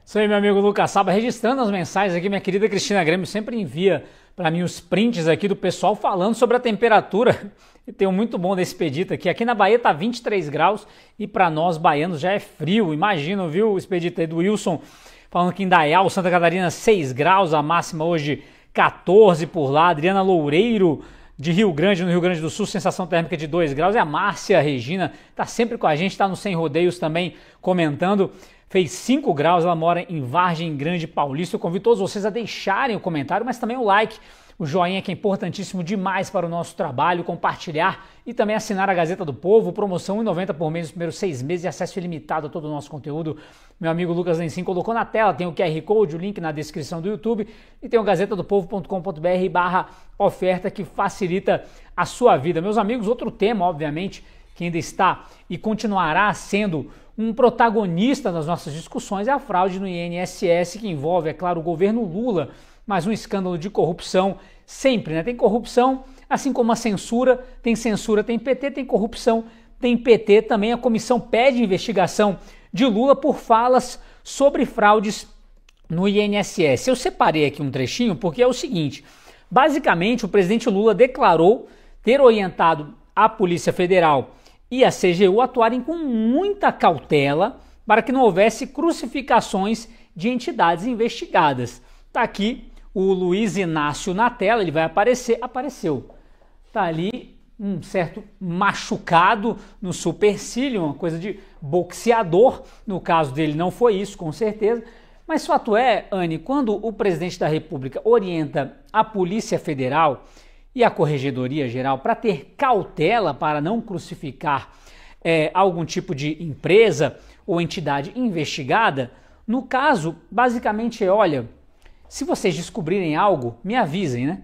Isso aí, meu amigo Lucas Saba, registrando as mensagens aqui, minha querida Cristina Grêmio sempre envia para mim os prints aqui do pessoal falando sobre a temperatura. E tem um muito bom desse Expedito aqui. Aqui na Bahia tá 23 graus e para nós baianos já é frio. Imagina, viu, o Expedito aí do Wilson. falando que em Indaial, Santa Catarina, 6 graus, a máxima hoje 14 por lá. Adriana Loureiro, de Rio Grande, no Rio Grande do Sul, sensação térmica de 2 graus. E a Márcia Regina está sempre com a gente, está no Sem Rodeios também comentando. Fez 5 graus, ela mora em Vargem Grande Paulista. Eu convido todos vocês a deixarem o comentário, mas também o like, o joinha, que é importantíssimo demais para o nosso trabalho, compartilhar e também assinar a Gazeta do Povo, promoção R$1,90 por mês nos primeiros 6 meses e acesso ilimitado a todo o nosso conteúdo. Meu amigo Lucas Lencin colocou na tela, tem o QR Code, o link na descrição do YouTube e tem o gazetadopovo.com.br/oferta, que facilita a sua vida. Meus amigos, outro tema, obviamente, que ainda está e continuará sendo um protagonista das nossas discussões é a fraude no INSS, que envolve, é claro, o governo Lula, mas um escândalo de corrupção sempre, né? Tem corrupção, assim como a censura, tem PT, tem corrupção, tem PT também. A comissão pede investigação de Lula por falas sobre fraudes no INSS. Eu separei aqui um trechinho porque é o seguinte, basicamente o presidente Lula declarou ter orientado a Polícia Federal e a CGU atuarem com muita cautela para que não houvesse crucificações de entidades investigadas. Está aqui o Luiz Inácio na tela, ele vai aparecer, apareceu. Está ali um certo machucado no supercílio, uma coisa de boxeador, no caso dele não foi isso, com certeza. Mas fato é, Anne, quando o presidente da República orienta a Polícia Federal e a Corregedoria Geral para ter cautela para não crucificar algum tipo de empresa ou entidade investigada, no caso, basicamente é, olha, se vocês descobrirem algo, me avisem, né?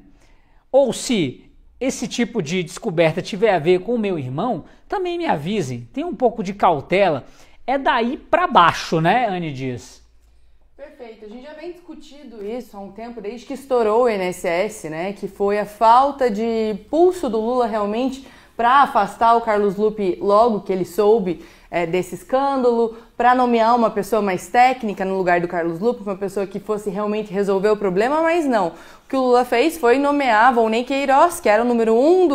Ou se esse tipo de descoberta tiver a ver com o meu irmão, também me avisem. Tem um pouco de cautela. É daí para baixo, né, Anne Dias? Perfeito. A gente já vem discutindo isso há um tempo, desde que estourou o INSS, né? Que foi a falta de pulso do Lula realmente para afastar o Carlos Lupe logo que ele soube desse escândalo, para nomear uma pessoa mais técnica no lugar do Carlos Lupe, uma pessoa que fosse realmente resolver o problema, mas não. O que o Lula fez foi nomear Volney Queiroz, que era o número 1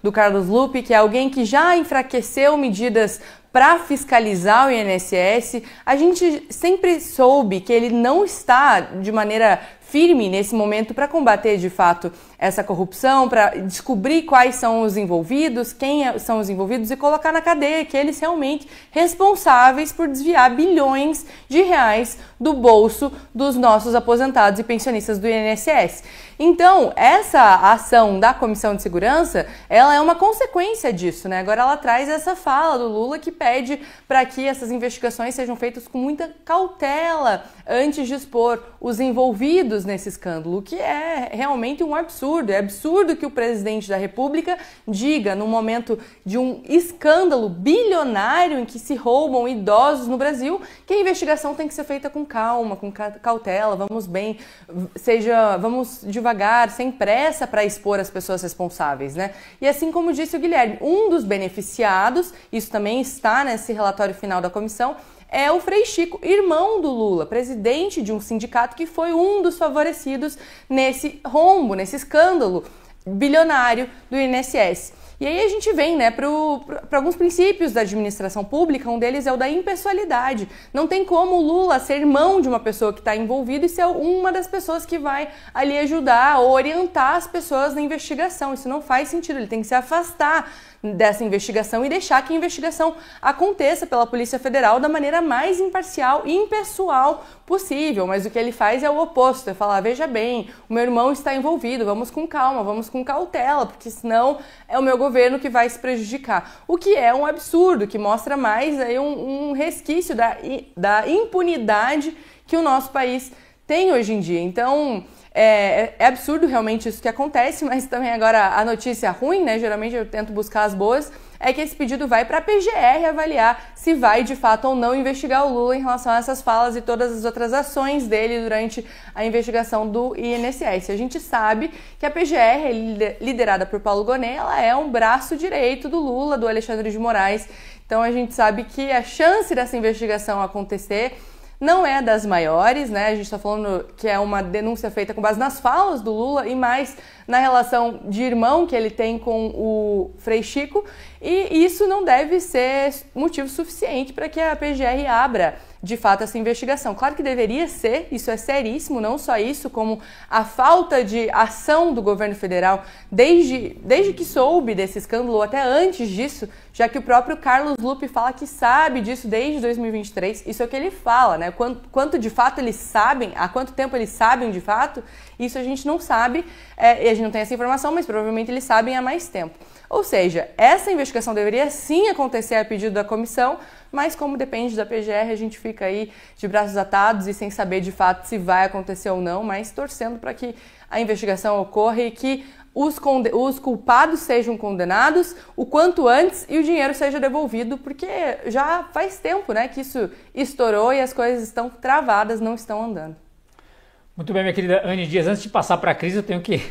do Carlos Lupe, que é alguém que já enfraqueceu medidas para fiscalizar o INSS. A gente sempre soube que ele não está de maneira firme nesse momento para combater de fato essa corrupção, para descobrir quais são os envolvidos, quem são os envolvidos e colocar na cadeia aqueles realmente responsáveis por desviar bilhões de reais do bolso dos nossos aposentados e pensionistas do INSS. Então, essa ação da Comissão de Segurança, ela é uma consequência disso, né? Agora ela traz essa fala do Lula que pede para que essas investigações sejam feitas com muita cautela antes de expor os envolvidos nesse escândalo, o que é realmente um absurdo. É absurdo que o presidente da República diga, no momento de um escândalo bilionário em que se roubam idosos no Brasil, que a investigação tem que ser feita com calma, com cautela, vamos devagar, sem pressa para expor as pessoas responsáveis, né? E assim como disse o Guilherme, um dos beneficiados, isso também está nesse relatório final da comissão, é o Frei Chico, irmão do Lula, presidente de um sindicato que foi um dos favorecidos nesse rombo, nesse escândalo bilionário do INSS. E aí a gente vem, né, para alguns princípios da administração pública, um deles é o da impessoalidade. Não tem como o Lula ser irmão de uma pessoa que está envolvida e ser uma das pessoas que vai ali ajudar ou orientar as pessoas na investigação. Isso não faz sentido, ele tem que se afastar dessa investigação e deixar que a investigação aconteça pela Polícia Federal da maneira mais imparcial e impessoal possível. Mas o que ele faz é o oposto, é falar, veja bem, o meu irmão está envolvido, vamos com calma, vamos com cautela, porque senão é o meu governo que vai se prejudicar. O que é um absurdo, que mostra mais aí um resquício da impunidade que o nosso país tem hoje em dia. Então, é absurdo realmente isso que acontece, mas também agora a notícia ruim, né? Geralmente eu tento buscar as boas, é que esse pedido vai para a PGR avaliar se vai de fato ou não investigar o Lula em relação a essas falas e todas as outras ações dele durante a investigação do INSS. A gente sabe que a PGR, liderada por Paulo Gonet, ela é um braço direito do Lula, do Alexandre de Moraes. Então a gente sabe que a chance dessa investigação acontecer não é das maiores, né? A gente está falando que é uma denúncia feita com base nas falas do Lula e mais na relação de irmão que ele tem com o Frei Chico, e isso não deve ser motivo suficiente para que a PGR abra de fato essa investigação. Claro que deveria ser, isso é seríssimo, não só isso, como a falta de ação do governo federal desde que soube desse escândalo, ou até antes disso, já que o próprio Carlos Lupe fala que sabe disso desde 2023, isso é o que ele fala, né? Quanto de fato eles sabem, há quanto tempo eles sabem de fato, isso a gente não sabe, e a gente não tem essa informação, mas provavelmente eles sabem há mais tempo. Ou seja, essa investigação deveria sim acontecer a pedido da comissão, mas como depende da PGR, a gente fica aí de braços atados e sem saber de fato se vai acontecer ou não, mas torcendo para que a investigação ocorra e que os culpados sejam condenados o quanto antes e o dinheiro seja devolvido, porque já faz tempo, né, que isso estourou e as coisas estão travadas, não estão andando. Muito bem, minha querida Anne Dias, antes de passar para a Cris, eu tenho que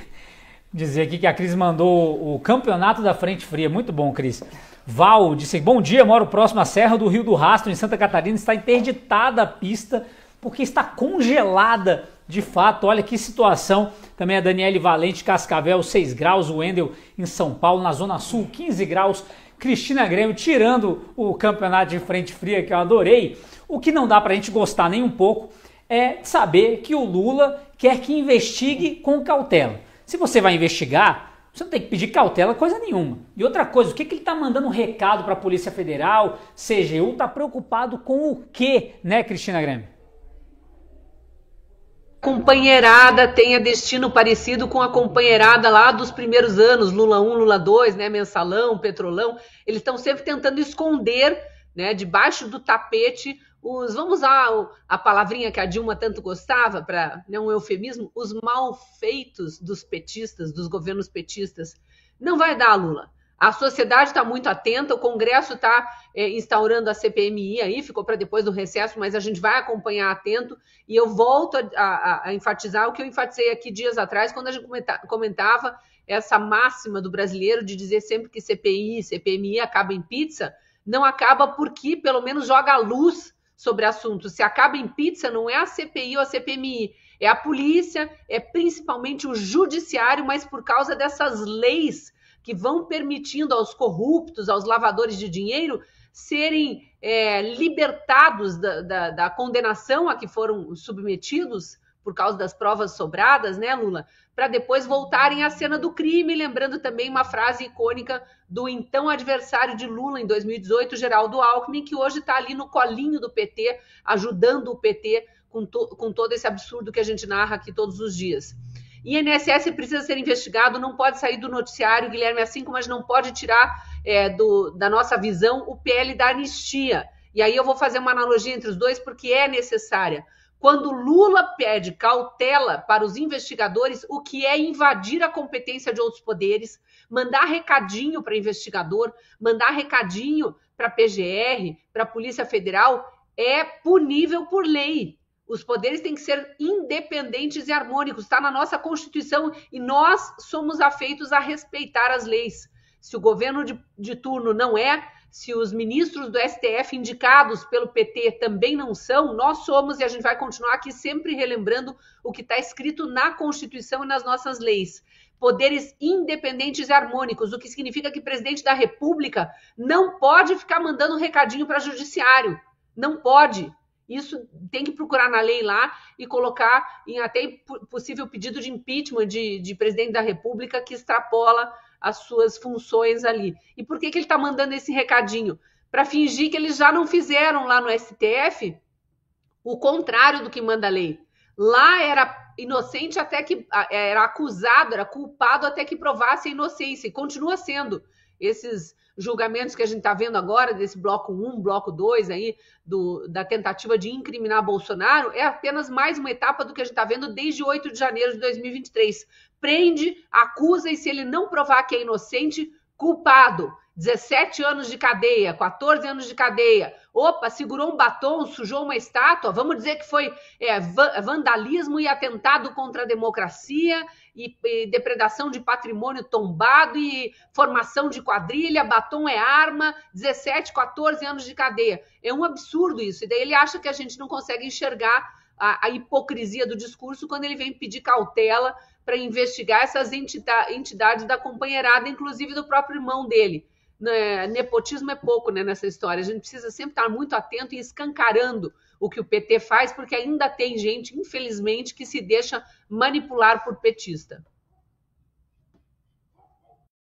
dizer aqui que a Cris mandou o campeonato da Frente Fria. Muito bom, Cris. Val disse: bom dia, moro próximo à Serra do Rio do Rastro, em Santa Catarina. Está interditada a pista porque está congelada de fato. Olha que situação. Também a Daniele Valente, Cascavel, 6 graus. O Wendel em São Paulo, na Zona Sul, 15 graus. Cristina Grêmio tirando o campeonato de Frente Fria, que eu adorei. O que não dá pra gente gostar nem um pouco é saber que o Lula quer que investigue com cautela. Se você vai investigar, você não tem que pedir cautela coisa nenhuma. E outra coisa, o que ele está mandando recado para a Polícia Federal, CGU, está preocupado com o quê, né, Cristina Grêmio? Companheirada tenha destino parecido com a companheirada lá dos primeiros anos, Lula 1, Lula 2, né, Mensalão, Petrolão. Eles estão sempre tentando esconder, né, debaixo do tapete vamos usar a palavrinha que a Dilma tanto gostava, para não um eufemismo, os malfeitos dos petistas, dos governos petistas. Não vai dar, Lula. A sociedade está muito atenta, o Congresso está instaurando a CPMI aí, ficou para depois do recesso, mas a gente vai acompanhar atento, e eu volto a enfatizar o que eu enfatizei aqui dias atrás, quando a gente comentava essa máxima do brasileiro de dizer sempre que CPMI acaba em pizza. Não acaba porque pelo menos joga a luz sobre assunto. Se acaba em pizza, não é a CPI ou a CPMI, é a polícia, é principalmente o judiciário, mas por causa dessas leis que vão permitindo aos corruptos, aos lavadores de dinheiro, serem libertados da condenação a que foram submetidos por causa das provas sobradas, né, Lula? Para depois voltarem à cena do crime, lembrando também uma frase icônica do então adversário de Lula em 2018, Geraldo Alckmin, que hoje está ali no colinho do PT, ajudando o PT com todo esse absurdo que a gente narra aqui todos os dias. INSS precisa ser investigado, não pode sair do noticiário, Guilherme, assim como a gente não pode tirar da nossa visão o PL da anistia. E aí eu vou fazer uma analogia entre os dois, porque é necessária. Quando Lula pede cautela para os investigadores, o que é invadir a competência de outros poderes, mandar recadinho para investigador, mandar recadinho para a PGR, para a Polícia Federal, é punível por lei. Os poderes têm que ser independentes e harmônicos, está na nossa Constituição e nós somos afeitos a respeitar as leis. Se o governo de turno não é, se os ministros do STF indicados pelo PT também não são, nós somos, e a gente vai continuar aqui sempre relembrando o que está escrito na Constituição e nas nossas leis. Poderes independentes e harmônicos, o que significa que o presidente da República não pode ficar mandando recadinho para o judiciário. Não pode. Isso tem que procurar na lei lá e colocar em até possível pedido de impeachment de presidente da República que extrapola as suas funções ali. E por que ele está mandando esse recadinho? Para fingir que eles já não fizeram lá no STF o contrário do que manda a lei. Lá era inocente até que era acusado, era culpado até que provasse a inocência. E continua sendo. Esses julgamentos que a gente está vendo agora, desse bloco 1, bloco 2 aí, da tentativa de incriminar Bolsonaro, é apenas mais uma etapa do que a gente está vendo desde 8 de janeiro de 2023. Prende, acusa e se ele não provar que é inocente, culpado. 17 anos de cadeia, 14 anos de cadeia. Opa, segurou um batom, sujou uma estátua. Vamos dizer que foi vandalismo e atentado contra a democracia e depredação de patrimônio tombado e formação de quadrilha, batom é arma, 17, 14 anos de cadeia. É um absurdo isso. E daí ele acha que a gente não consegue enxergar a hipocrisia do discurso quando ele vem pedir cautela para investigar essas entidades da companheirada, inclusive do próprio irmão dele. Nepotismo é pouco, né, nessa história. A gente precisa sempre estar muito atento e escancarando o que o PT faz, porque ainda tem gente, infelizmente, que se deixa manipular por petista.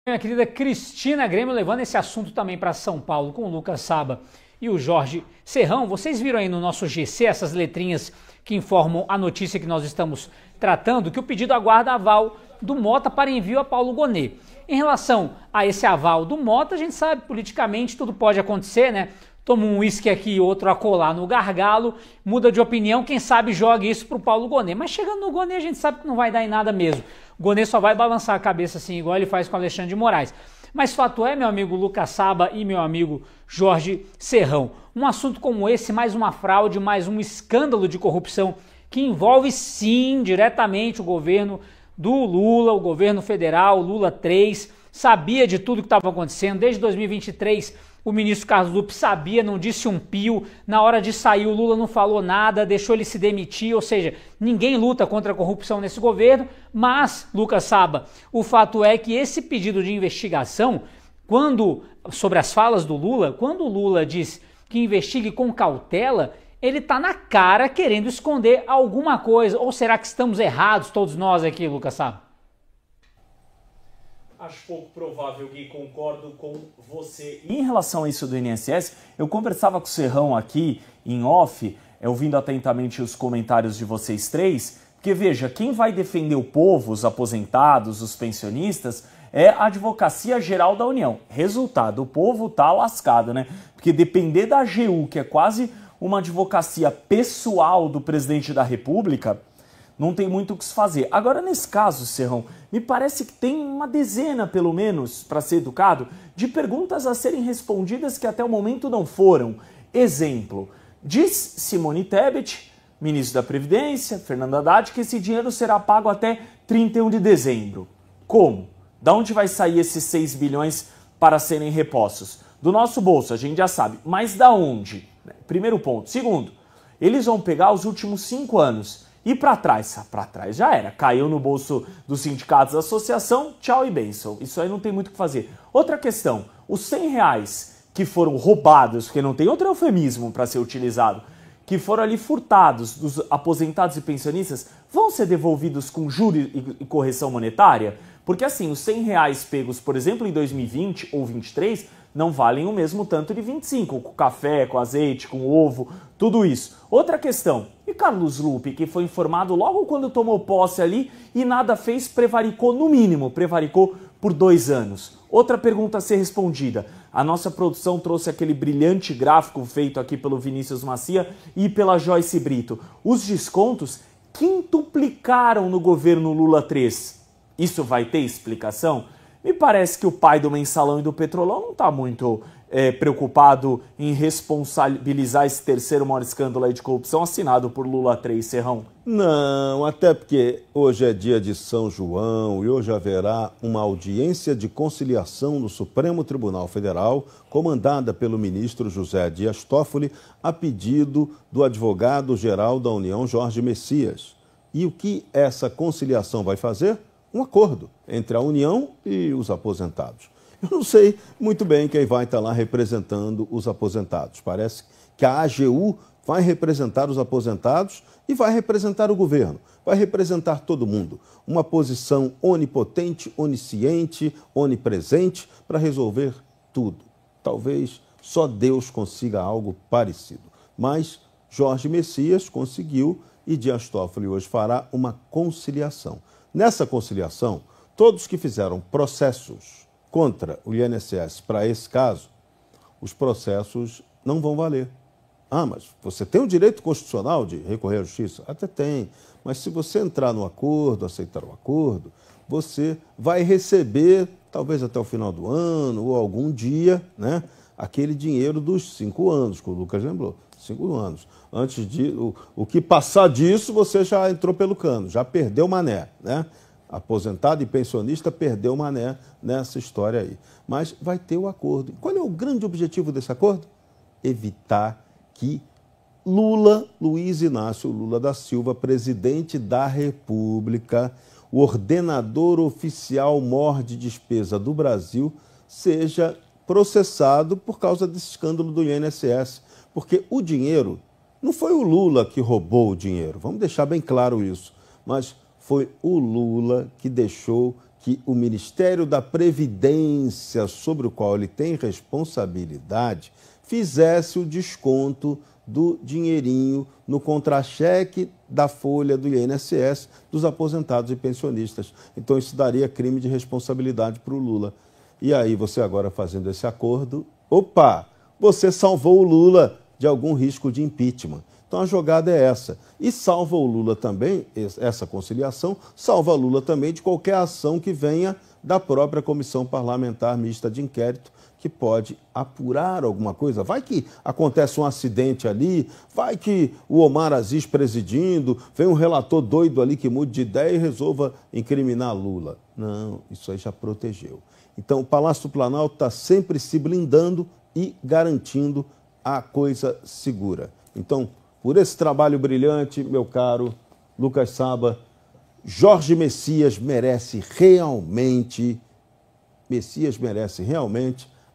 Minha querida Cristina Grêmio, levando esse assunto também para São Paulo com o Lucas Saba e o Jorge Serrão. Vocês viram aí no nosso GC essas letrinhas que informam a notícia que nós estamos tratando, que o pedido aguarda aval do Mota para envio a Paulo Gonet. Em relação a esse aval do Mota, a gente sabe, politicamente tudo pode acontecer, né? Toma um uísque aqui e outro acolá no gargalo, muda de opinião, quem sabe joga isso pro Paulo Gonet. Mas chegando no Gonet, a gente sabe que não vai dar em nada mesmo. O Gonet só vai balançar a cabeça assim, igual ele faz com o Alexandre de Moraes. Mas fato é, meu amigo Lucas Saba e meu amigo Jorge Serrão, um assunto como esse, mais uma fraude, mais um escândalo de corrupção que envolve sim diretamente o governo do Lula, o governo federal, Lula 3, sabia de tudo que estava acontecendo. Desde 2023, o ministro Carlos Lupe sabia, não disse um pio, na hora de sair o Lula não falou nada, deixou ele se demitir, ou seja, ninguém luta contra a corrupção nesse governo, mas, Lucas Saba, o fato é que esse pedido de investigação, sobre as falas do Lula, quando o Lula diz que investigue com cautela, ele está na cara querendo esconder alguma coisa. Ou será que estamos errados todos nós aqui, Lucas Saba? Acho pouco provável, Gui, concordo com você. Em relação a isso do INSS, eu conversava com o Serrão aqui em off, ouvindo atentamente os comentários de vocês três, porque veja, quem vai defender o povo, os aposentados, os pensionistas, é a Advocacia Geral da União. Resultado, o povo tá lascado, né? Porque depender da AGU, que é quase uma advocacia pessoal do presidente da República, não tem muito o que se fazer. Agora, nesse caso, Serrão, me parece que tem uma dezena, pelo menos, para ser educado, de perguntas a serem respondidas que até o momento não foram. Exemplo, diz Simone Tebet, ministro da Previdência, Fernando Haddad, que esse dinheiro será pago até 31 de dezembro. Como? Da onde vai sair esses 6 bilhões para serem repostos? Do nosso bolso, a gente já sabe. Mas da onde? Primeiro ponto. Segundo, eles vão pegar os últimos 5 anos. E para trás já era. Caiu no bolso dos sindicatos da associação, tchau e bênção. Isso aí não tem muito o que fazer. Outra questão, os R$100 que foram roubados, porque não tem outro eufemismo para ser utilizado, que foram ali furtados dos aposentados e pensionistas, vão ser devolvidos com juros e correção monetária? Porque assim, os R$100 pegos, por exemplo, em 2020 ou 2023, não valem o mesmo tanto de 25, com café, com azeite, com ovo, tudo isso. Outra questão, e Carlos Lupe, que foi informado logo quando tomou posse ali e nada fez, prevaricou no mínimo, prevaricou por 2 anos. Outra pergunta a ser respondida, a nossa produção trouxe aquele brilhante gráfico feito aqui pelo Vinícius Macia e pela Joyce Brito. Os descontos quintuplicaram no governo Lula 3. Isso vai ter explicação? Me parece que o pai do Mensalão e do Petrolão não está muito preocupado em responsabilizar esse terceiro maior escândalo aí de corrupção assinado por Lula 3, Serrão. Não, até porque hoje é dia de São João e hoje haverá uma audiência de conciliação no Supremo Tribunal Federal, comandada pelo ministro José Dias Toffoli, a pedido do advogado-geral da União, Jorge Messias. E o que essa conciliação vai fazer? Um acordo entre a União e os aposentados. Eu não sei muito bem quem vai estar lá representando os aposentados. Parece que a AGU vai representar os aposentados e vai representar o governo, vai representar todo mundo. Uma posição onipotente, onisciente, onipresente para resolver tudo. Talvez só Deus consiga algo parecido. Mas Jorge Messias conseguiu e Dias Toffoli hoje fará uma conciliação. Nessa conciliação, todos que fizeram processos contra o INSS para esse caso, os processos não vão valer. Ah, mas você tem o direito constitucional de recorrer à justiça? Até tem, mas se você entrar no acordo, aceitar o acordo, você vai receber, talvez até o final do ano ou algum dia, né, aquele dinheiro dos 5 anos, que o Lucas lembrou, 5 anos. Antes de o que passar disso, você já entrou pelo cano, já perdeu mané, né? Aposentado e pensionista perdeu mané nessa história aí. Mas vai ter o acordo. Qual é o grande objetivo desse acordo? Evitar que Luiz Inácio Lula da Silva, presidente da República, o ordenador oficial maior de despesa do Brasil, seja processado por causa desse escândalo do INSS. Porque o dinheiro, não foi o Lula que roubou o dinheiro, vamos deixar bem claro isso, mas foi o Lula que deixou que o Ministério da Previdência, sobre o qual ele tem responsabilidade, fizesse o desconto do dinheirinho no contra-cheque da folha do INSS dos aposentados e pensionistas. Então isso daria crime de responsabilidade para o Lula. E aí você agora fazendo esse acordo, opa, você salvou o Lula de algum risco de impeachment. Então a jogada é essa. E salva o Lula também, essa conciliação, salva o Lula também de qualquer ação que venha da própria Comissão Parlamentar Mista de Inquérito, que pode apurar alguma coisa. Vai que acontece um acidente ali, vai que o Omar Aziz presidindo, vem um relator doido ali que mude de ideia e resolva incriminar Lula. Não, isso aí já protegeu. Então o Palácio do Planalto está sempre se blindando e garantindo a coisa segura. Então, por esse trabalho brilhante, meu caro Lucas Saba, Jorge Messias merece realmente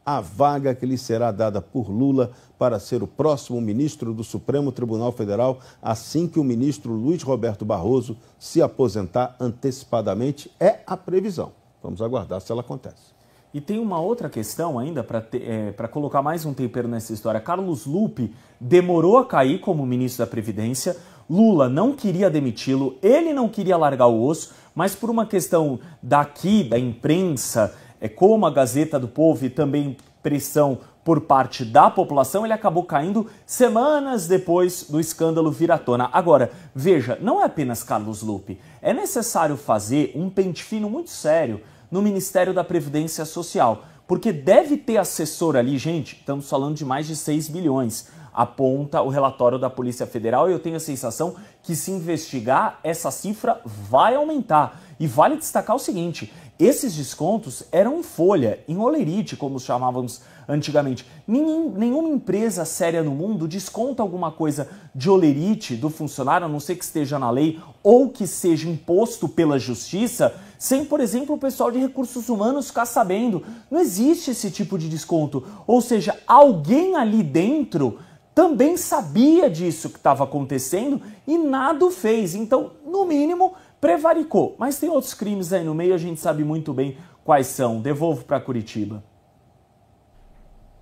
a vaga que lhe será dada por Lula para ser o próximo ministro do Supremo Tribunal Federal, assim que o ministro Luiz Roberto Barroso se aposentar antecipadamente. É a previsão. Vamos aguardar se ela acontece. E tem uma outra questão ainda, para colocar mais um tempero nessa história. Carlos Lupe demorou a cair como ministro da Previdência, Lula não queria demiti-lo, ele não queria largar o osso, mas por uma questão daqui, da imprensa, como a Gazeta do Povo e também pressão por parte da população, ele acabou caindo semanas depois do escândalo vir à tona. Agora, veja, não é apenas Carlos Lupe, é necessário fazer um pente fino muito sério no Ministério da Previdência Social, porque deve ter assessor ali, gente, estamos falando de mais de 6 bilhões, aponta o relatório da Polícia Federal, e eu tenho a sensação que se investigar, essa cifra vai aumentar. E vale destacar o seguinte, esses descontos eram em folha, em olerite, como os chamávamos antigamente. Nenhuma empresa séria no mundo desconta alguma coisa de olerite do funcionário, a não ser que esteja na lei ou que seja imposto pela justiça, sem, por exemplo, o pessoal de recursos humanos ficar sabendo. Não existe esse tipo de desconto. Ou seja, alguém ali dentro também sabia disso que estava acontecendo e nada o fez. Então, no mínimo, prevaricou. Mas tem outros crimes aí no meio, a gente sabe muito bem quais são. Devolvo para Curitiba.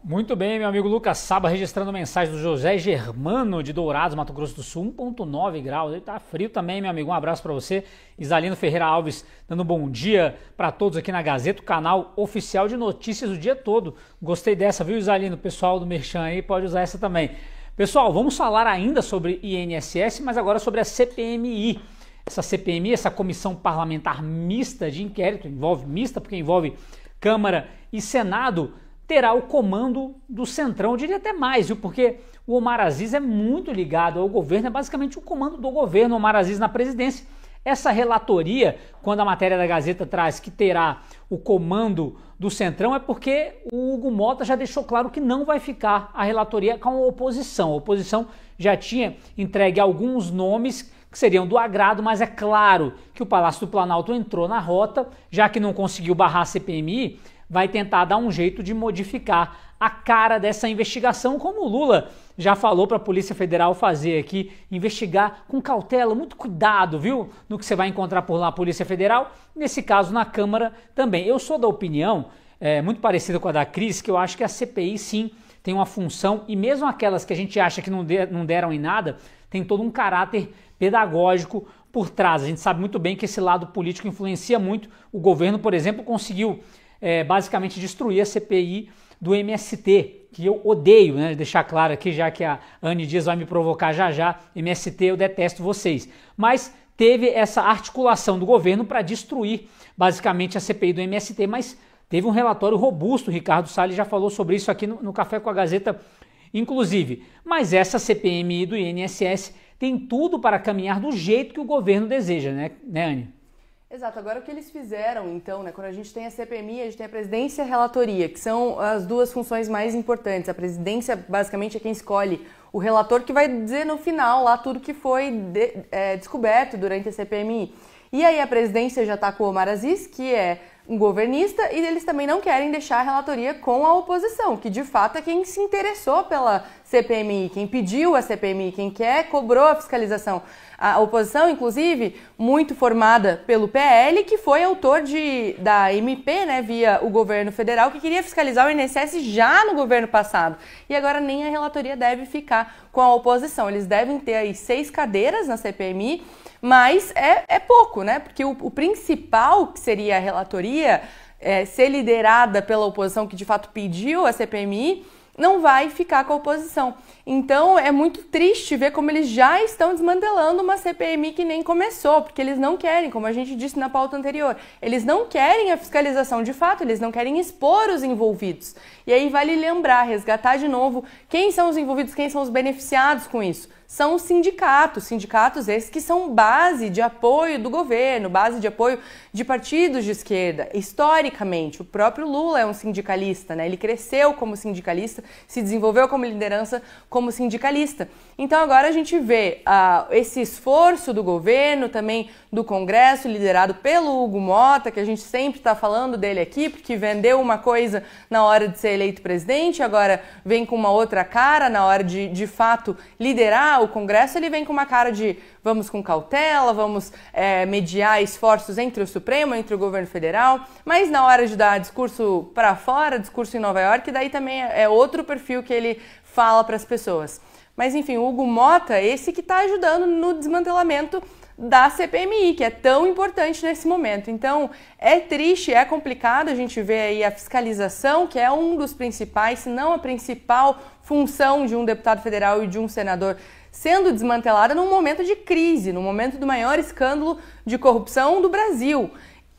Muito bem, meu amigo Lucas Saba registrando mensagem do José Germano de Dourados, Mato Grosso do Sul, 1,9 graus. Ele tá frio também, meu amigo. Um abraço para você. Isalino Ferreira Alves dando um bom dia para todos aqui na Gazeta, o canal oficial de notícias o dia todo. Gostei dessa, viu, Isalino? O pessoal do Merchan aí pode usar essa também. Pessoal, vamos falar ainda sobre INSS, mas agora sobre a CPMI. Essa CPMI, essa Comissão Parlamentar Mista de Inquérito, envolve mista porque envolve Câmara e Senado, terá o comando do Centrão, eu diria até mais, viu? Porque o Omar Aziz é muito ligado ao governo, é basicamente o comando do governo, Omar Aziz na presidência. Essa relatoria, quando a matéria da Gazeta traz que terá o comando do Centrão, é porque o Hugo Mota já deixou claro que não vai ficar a relatoria com a oposição. A oposição já tinha entregue alguns nomes que seriam do agrado, mas é claro que o Palácio do Planalto entrou na rota, já que não conseguiu barrar a CPMI, vai tentar dar um jeito de modificar a cara dessa investigação, como o Lula já falou para a Polícia Federal fazer aqui, investigar com cautela, muito cuidado, viu, no que você vai encontrar por lá a Polícia Federal, nesse caso na Câmara também. Eu sou da opinião, muito parecida com a da Cris, que eu acho que a CPI sim tem uma função, e mesmo aquelas que a gente acha que não deram em nada, tem todo um caráter pedagógico por trás. A gente sabe muito bem que esse lado político influencia muito. O governo, por exemplo, conseguiu basicamente destruir a CPI do MST, que eu odeio, né? Deixar claro aqui, já que a Anne Dias vai me provocar já, MST, eu detesto vocês. Mas teve essa articulação do governo para destruir basicamente a CPI do MST, mas teve um relatório robusto, o Ricardo Salles já falou sobre isso aqui no Café com a Gazeta, inclusive. Mas essa CPMI do INSS tem tudo para caminhar do jeito que o governo deseja, né Anne? Exato, agora o que eles fizeram então, né, quando a gente tem a CPMI, a gente tem a presidência e a relatoria, que são as duas funções mais importantes. A presidência basicamente é quem escolhe o relator, que vai dizer no final lá tudo que foi descoberto durante a CPMI. E aí a presidência já está com o Omar Aziz, que é um governista, e eles também não querem deixar a relatoria com a oposição, que de fato é quem se interessou pela CPMI, quem pediu a CPMI, quem cobrou a fiscalização. A oposição, inclusive, muito formada pelo PL, que foi autor da MP, né, via o governo federal, que queria fiscalizar o INSS já no governo passado. E agora nem a relatoria deve ficar com a oposição. Eles devem ter aí 6 cadeiras na CPMI, mas é pouco, né? Porque o principal, que seria a relatoria, ser liderada pela oposição, que de fato pediu a CPMI, não vai ficar com a oposição. Então é muito triste ver como eles já estão desmantelando uma CPMI que nem começou, porque eles não querem, como a gente disse na pauta anterior, eles não querem a fiscalização de fato, eles não querem expor os envolvidos. E aí vale lembrar, resgatar de novo, quem são os envolvidos, quem são os beneficiados com isso? São os sindicatos esses que são base de apoio do governo, base de apoio de partidos de esquerda. Historicamente, o próprio Lula é um sindicalista, né? Ele cresceu como sindicalista, se desenvolveu como liderança como sindicalista. Então agora a gente vê esse esforço do governo, também do Congresso, liderado pelo Hugo Mota, que a gente sempre está falando dele aqui, porque vendeu uma coisa na hora de ser eleito presidente, agora vem com uma outra cara na hora de fato liderar o Congresso. Ele vem com uma cara de vamos com cautela, vamos mediar esforços entre o Supremo, entre o governo federal, mas na hora de dar discurso para fora, discurso em Nova York, daí também é outro perfil que ele fala para as pessoas. Mas enfim, o Hugo Mota, esse que está ajudando no desmantelamento da CPMI, que é tão importante nesse momento. Então, é triste, é complicado a gente ver aí a fiscalização, que é um dos principais, se não a principal função de um deputado federal e de um senador, sendo desmantelada num momento de crise, no momento do maior escândalo de corrupção do Brasil.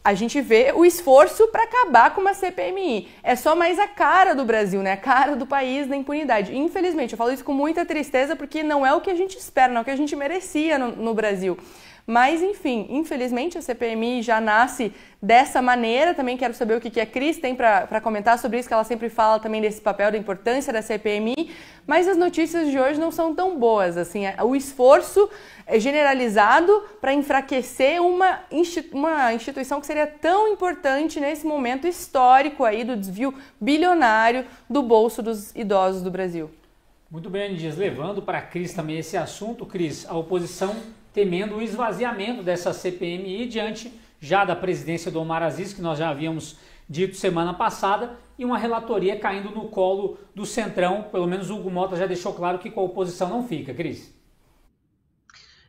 A gente vê o esforço para acabar com uma CPMI. É só mais a cara do Brasil, né? A cara do país da impunidade. Infelizmente, eu falo isso com muita tristeza porque não é o que a gente espera, não é o que a gente merecia no Brasil. Mas, enfim, infelizmente a CPMI já nasce dessa maneira. Também quero saber o que a Cris tem para comentar sobre isso, que ela sempre fala também desse papel, da importância da CPMI. Mas as notícias de hoje não são tão boas. Assim, o esforço é generalizado para enfraquecer uma instituição que seria tão importante nesse momento histórico aí do desvio bilionário do bolso dos idosos do Brasil. Muito bem, Dias, levando para a Cris também esse assunto, Cris, a oposição temendo o esvaziamento dessa CPMI diante já da presidência do Omar Aziz, que nós já havíamos dito semana passada, e uma relatoria caindo no colo do Centrão. Pelo menos o Hugo Mota já deixou claro que com a oposição não fica. Cris?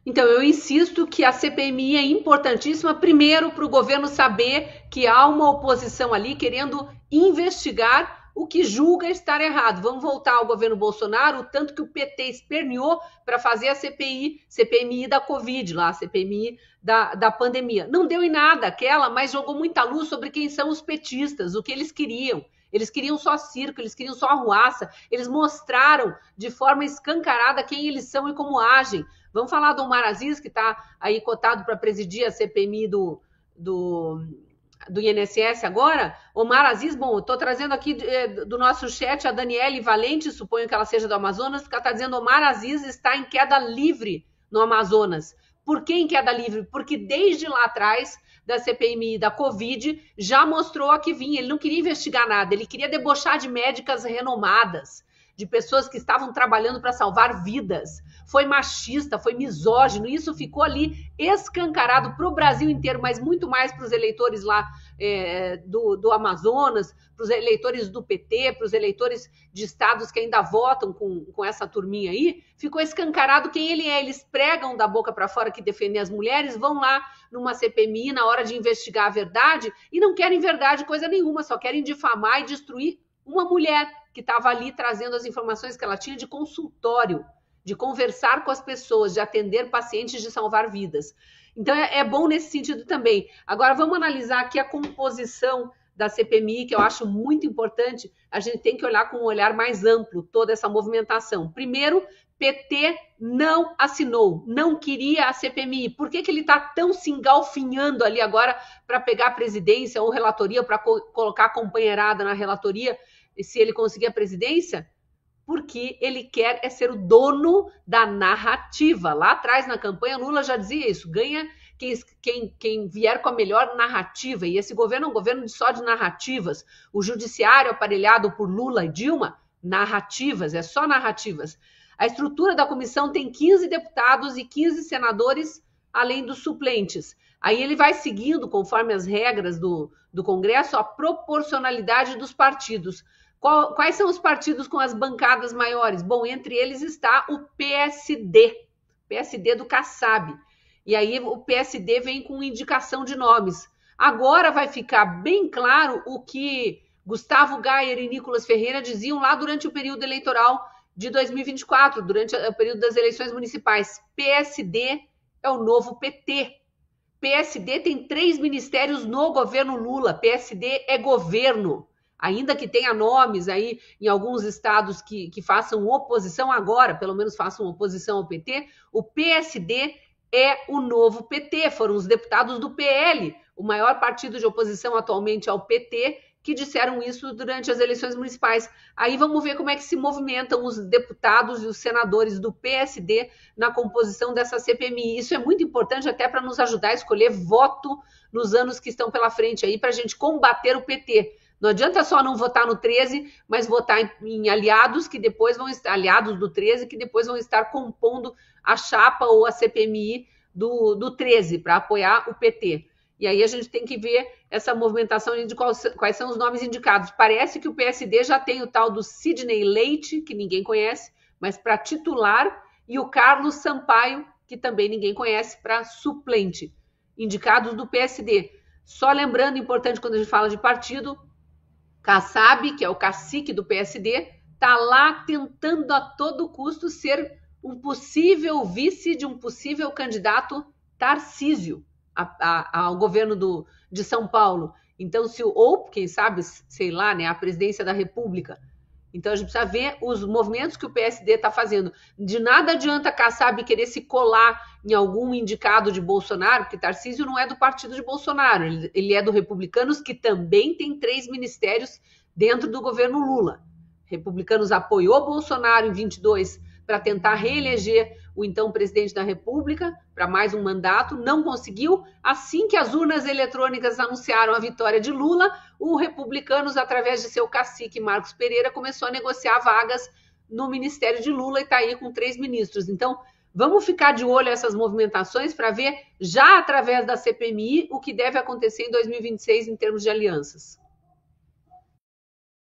Então, eu insisto que a CPMI é importantíssima, primeiro, para o governo saber que há uma oposição ali querendo investigar o que julga estar errado. Vamos voltar ao governo Bolsonaro, o tanto que o PT esperneou para fazer a CPMI da Covid, lá, a CPMI da pandemia. Não deu em nada aquela, mas jogou muita luz sobre quem são os petistas, o que eles queriam. Eles queriam só circo, eles queriam só arruaça, eles mostraram de forma escancarada quem eles são e como agem. Vamos falar do Omar Aziz, que está aí cotado para presidir a CPMI do INSS agora. Omar Aziz, bom, eu estou trazendo aqui do nosso chat a Daniele Valente, suponho que ela seja do Amazonas, que ela está dizendo: Omar Aziz está em queda livre no Amazonas. Por que em queda livre? Porque desde lá atrás da CPMI da Covid já mostrou a que vinha. Ele não queria investigar nada, ele queria debochar de médicas renomadas, de pessoas que estavam trabalhando para salvar vidas. Foi machista, foi misógino, isso ficou ali escancarado para o Brasil inteiro, mas muito mais para os eleitores lá do Amazonas, para os eleitores do PT, para os eleitores de estados que ainda votam com essa turminha aí. Ficou escancarado quem ele é. Eles pregam da boca para fora que defendem as mulheres, vão lá numa CPMI na hora de investigar a verdade e não querem verdade coisa nenhuma, só querem difamar e destruir uma mulher que estava ali trazendo as informações que ela tinha de consultório, de conversar com as pessoas, de atender pacientes, de salvar vidas. Então é bom nesse sentido também. Agora vamos analisar aqui a composição da CPMI, que eu acho muito importante. A gente tem que olhar com um olhar mais amplo toda essa movimentação. Primeiro, PT não assinou, não queria a CPMI. Por que ele está tão se engalfinhando ali agora para pegar a presidência ou relatoria, para colocar a companheirada na relatoria, se ele conseguir a presidência? Porque ele quer ser o dono da narrativa. Lá atrás, na campanha, Lula já dizia isso: quem vier com a melhor narrativa, e esse governo é um governo só de narrativas, o judiciário aparelhado por Lula e Dilma, narrativas, é só narrativas. A estrutura da comissão tem 15 deputados e 15 senadores, além dos suplentes. Aí ele vai seguindo, conforme as regras do Congresso, a proporcionalidade dos partidos. Quais são os partidos com as bancadas maiores? Bom, entre eles está o PSD do Kassab. E aí o PSD vem com indicação de nomes. Agora vai ficar bem claro o que Gustavo Gayer e Nicolas Ferreira diziam lá durante o período eleitoral de 2024, durante o período das eleições municipais. PSD é o novo PT. PSD tem 3 ministérios no governo Lula. PSD é governo. Ainda que tenha nomes aí em alguns estados que façam oposição agora, pelo menos façam oposição ao PT, o PSD é o novo PT. Foram os deputados do PL, o maior partido de oposição atualmente ao PT, que disseram isso durante as eleições municipais. Aí vamos ver como é que se movimentam os deputados e os senadores do PSD na composição dessa CPMI. Isso é muito importante até para nos ajudar a escolher voto nos anos que estão pela frente aí, para a gente combater o PT. Não adianta só não votar no 13, mas votar em aliados que depois vão estar, aliados do 13, que depois vão estar compondo a chapa ou a CPMI do 13 para apoiar o PT. E aí a gente tem que ver essa movimentação de quais são os nomes indicados. Parece que o PSD já tem o tal do Sidney Leite, que ninguém conhece, mas para titular, e o Carlos Sampaio, que também ninguém conhece, para suplente. Indicados do PSD. Só lembrando, importante quando a gente fala de partido, Kassab, que é o cacique do PSD, está lá tentando a todo custo ser um possível vice de um possível candidato Tarcísio ao governo de São Paulo. Então, ou quem sabe, sei lá, né, a presidência da República. Então, a gente precisa ver os movimentos que o PSD está fazendo. De nada adianta Kassab querer se colar em algum indicado de Bolsonaro, porque Tarcísio não é do partido de Bolsonaro, ele é do Republicanos, que também tem 3 ministérios dentro do governo Lula. Republicanos apoiou Bolsonaro em 22 para tentar reeleger o então presidente da República para mais um mandato, não conseguiu. Assim que as urnas eletrônicas anunciaram a vitória de Lula, o Republicanos, através de seu cacique Marcos Pereira, começou a negociar vagas no ministério de Lula e está aí com 3 ministros. Então, vamos ficar de olho nessas movimentações para ver, já através da CPMI, o que deve acontecer em 2026 em termos de alianças.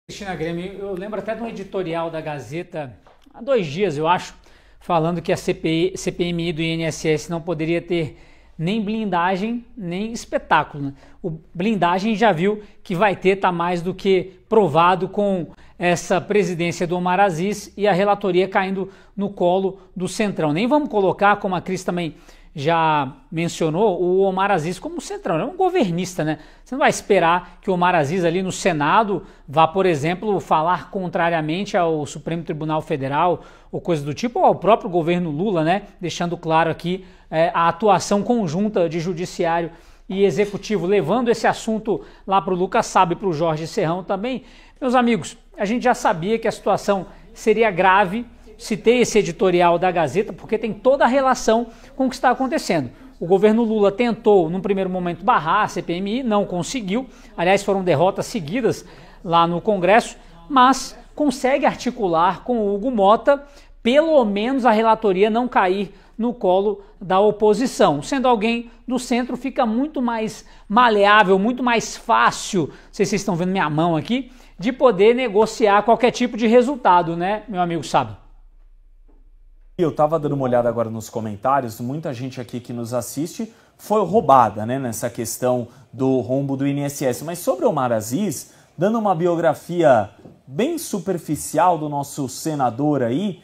Cristina Grêmio, eu lembro até de um editorial da Gazeta, há 2 dias, eu acho, falando que a CPMI do INSS não poderia ter nem blindagem, nem espetáculo. Né? O blindagem já viu que vai ter, tá mais do que provado com essa presidência do Omar Aziz e a relatoria caindo no colo do Centrão. Nem vamos colocar, como a Cris também já mencionou, o Omar Aziz como Centrão. Ele é um governista, né? Você não vai esperar que o Omar Aziz ali no Senado vá, por exemplo, falar contrariamente ao Supremo Tribunal Federal ou coisa do tipo, ou ao próprio governo Lula, né? Deixando claro aqui a atuação conjunta de judiciário e executivo, levando esse assunto lá para o Lucas Sabe e para o Jorge Serrão também. Meus amigos, a gente já sabia que a situação seria grave. Citei esse editorial da Gazeta porque tem toda a relação com o que está acontecendo. O governo Lula tentou, num primeiro momento, barrar a CPMI, não conseguiu. Aliás, foram derrotas seguidas lá no Congresso, mas consegue articular com o Hugo Mota, pelo menos a relatoria não cair no colo da oposição. Sendo alguém do centro, fica muito mais maleável, muito mais fácil, não sei se vocês estão vendo minha mão aqui, de poder negociar qualquer tipo de resultado, né, meu amigo Sábio? Eu estava dando uma olhada agora nos comentários, muita gente aqui que nos assiste foi roubada, né, nessa questão do rombo do INSS. Mas sobre o Omar Aziz, dando uma biografia bem superficial do nosso senador aí,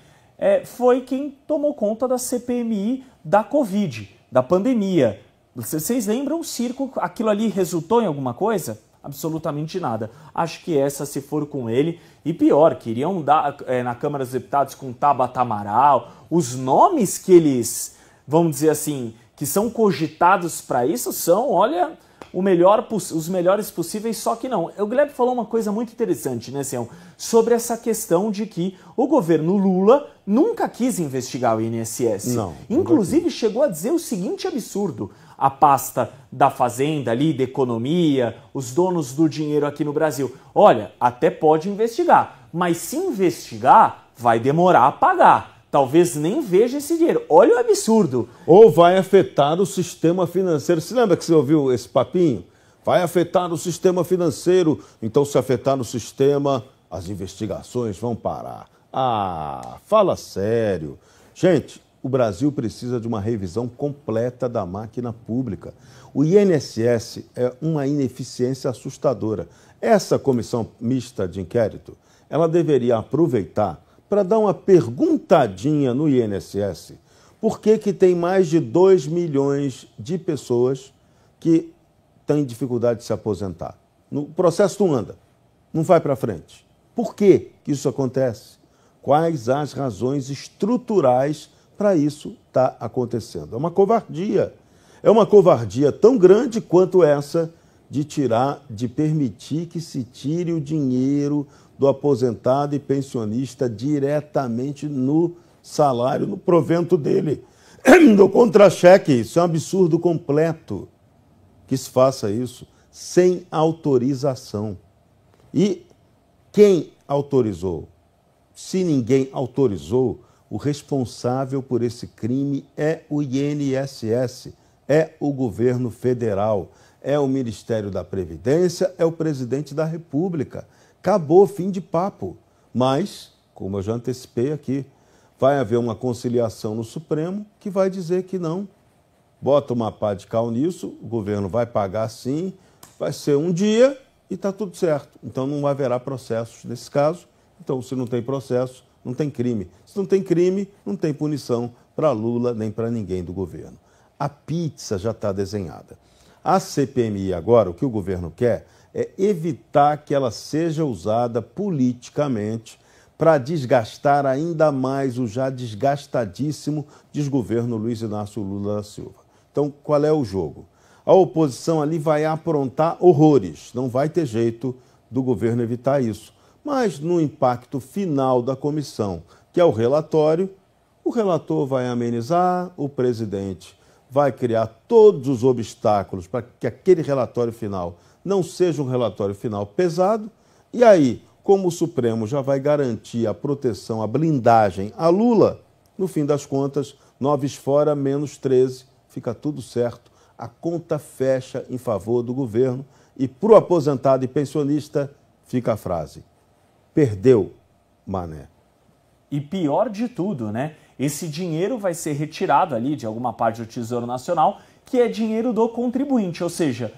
foi quem tomou conta da CPMI da Covid, da pandemia. Vocês lembram o circo? Aquilo ali resultou em alguma coisa? Absolutamente nada. Acho que essa, se for com ele, e pior, queriam dar na Câmara dos Deputados com Tabata Amaral, os nomes que eles, vamos dizer assim, que são cogitados para isso são, olha, os melhores possíveis, só que não. O Guilherme falou uma coisa muito interessante, né, Sião, sobre essa questão de que o governo Lula nunca quis investigar o INSS. Não. Inclusive chegou a dizer o seguinte absurdo: a pasta da Fazenda ali, da economia, os donos do dinheiro aqui no Brasil. Olha, até pode investigar, mas se investigar, vai demorar a pagar. Talvez nem veja esse dinheiro. Olha o absurdo. Ou vai afetar o sistema financeiro. Você lembra que você ouviu esse papinho? Vai afetar o sistema financeiro. Então, se afetar o sistema, as investigações vão parar. Ah, fala sério. Gente, o Brasil precisa de uma revisão completa da máquina pública. O INSS é uma ineficiência assustadora. Essa comissão mista de inquérito, ela deveria aproveitar para dar uma perguntadinha no INSS. Por que que tem mais de 2 milhões de pessoas que têm dificuldade de se aposentar? O processo não anda, não vai para frente. Por que que isso acontece? Quais as razões estruturais para isso estar acontecendo? É uma covardia. É uma covardia tão grande quanto essa de permitir que se tire o dinheiro do aposentado e pensionista diretamente no salário, no provento dele, no contra-cheque. Isso é um absurdo completo que se faça isso sem autorização. E quem autorizou? Se ninguém autorizou, o responsável por esse crime é o INSS, é o governo federal, é o Ministério da Previdência, é o presidente da República. Acabou, fim de papo. Mas, como eu já antecipei aqui, vai haver uma conciliação no Supremo que vai dizer que não. Bota uma pá de cal nisso, o governo vai pagar sim, vai ser um dia e está tudo certo. Então não haverá processos nesse caso. Então, se não tem processo, não tem crime. Se não tem crime, não tem punição para Lula nem para ninguém do governo. A pizza já está desenhada. A CPMI agora, o que o governo quer é evitar que ela seja usada politicamente para desgastar ainda mais o já desgastadíssimo desgoverno Luiz Inácio Lula da Silva. Então, qual é o jogo? A oposição ali vai aprontar horrores, não vai ter jeito do governo evitar isso. Mas no impacto final da comissão, que é o relatório, o relator vai amenizar, o presidente vai criar todos os obstáculos para que aquele relatório final não seja um relatório final pesado, e aí, como o Supremo já vai garantir a proteção, a blindagem a Lula, no fim das contas, 9 fora, menos 13, fica tudo certo, a conta fecha em favor do governo e para o aposentado e pensionista fica a frase: perdeu, mané. E pior de tudo, né? Esse dinheiro vai ser retirado ali de alguma parte do Tesouro Nacional, que é dinheiro do contribuinte, ou seja,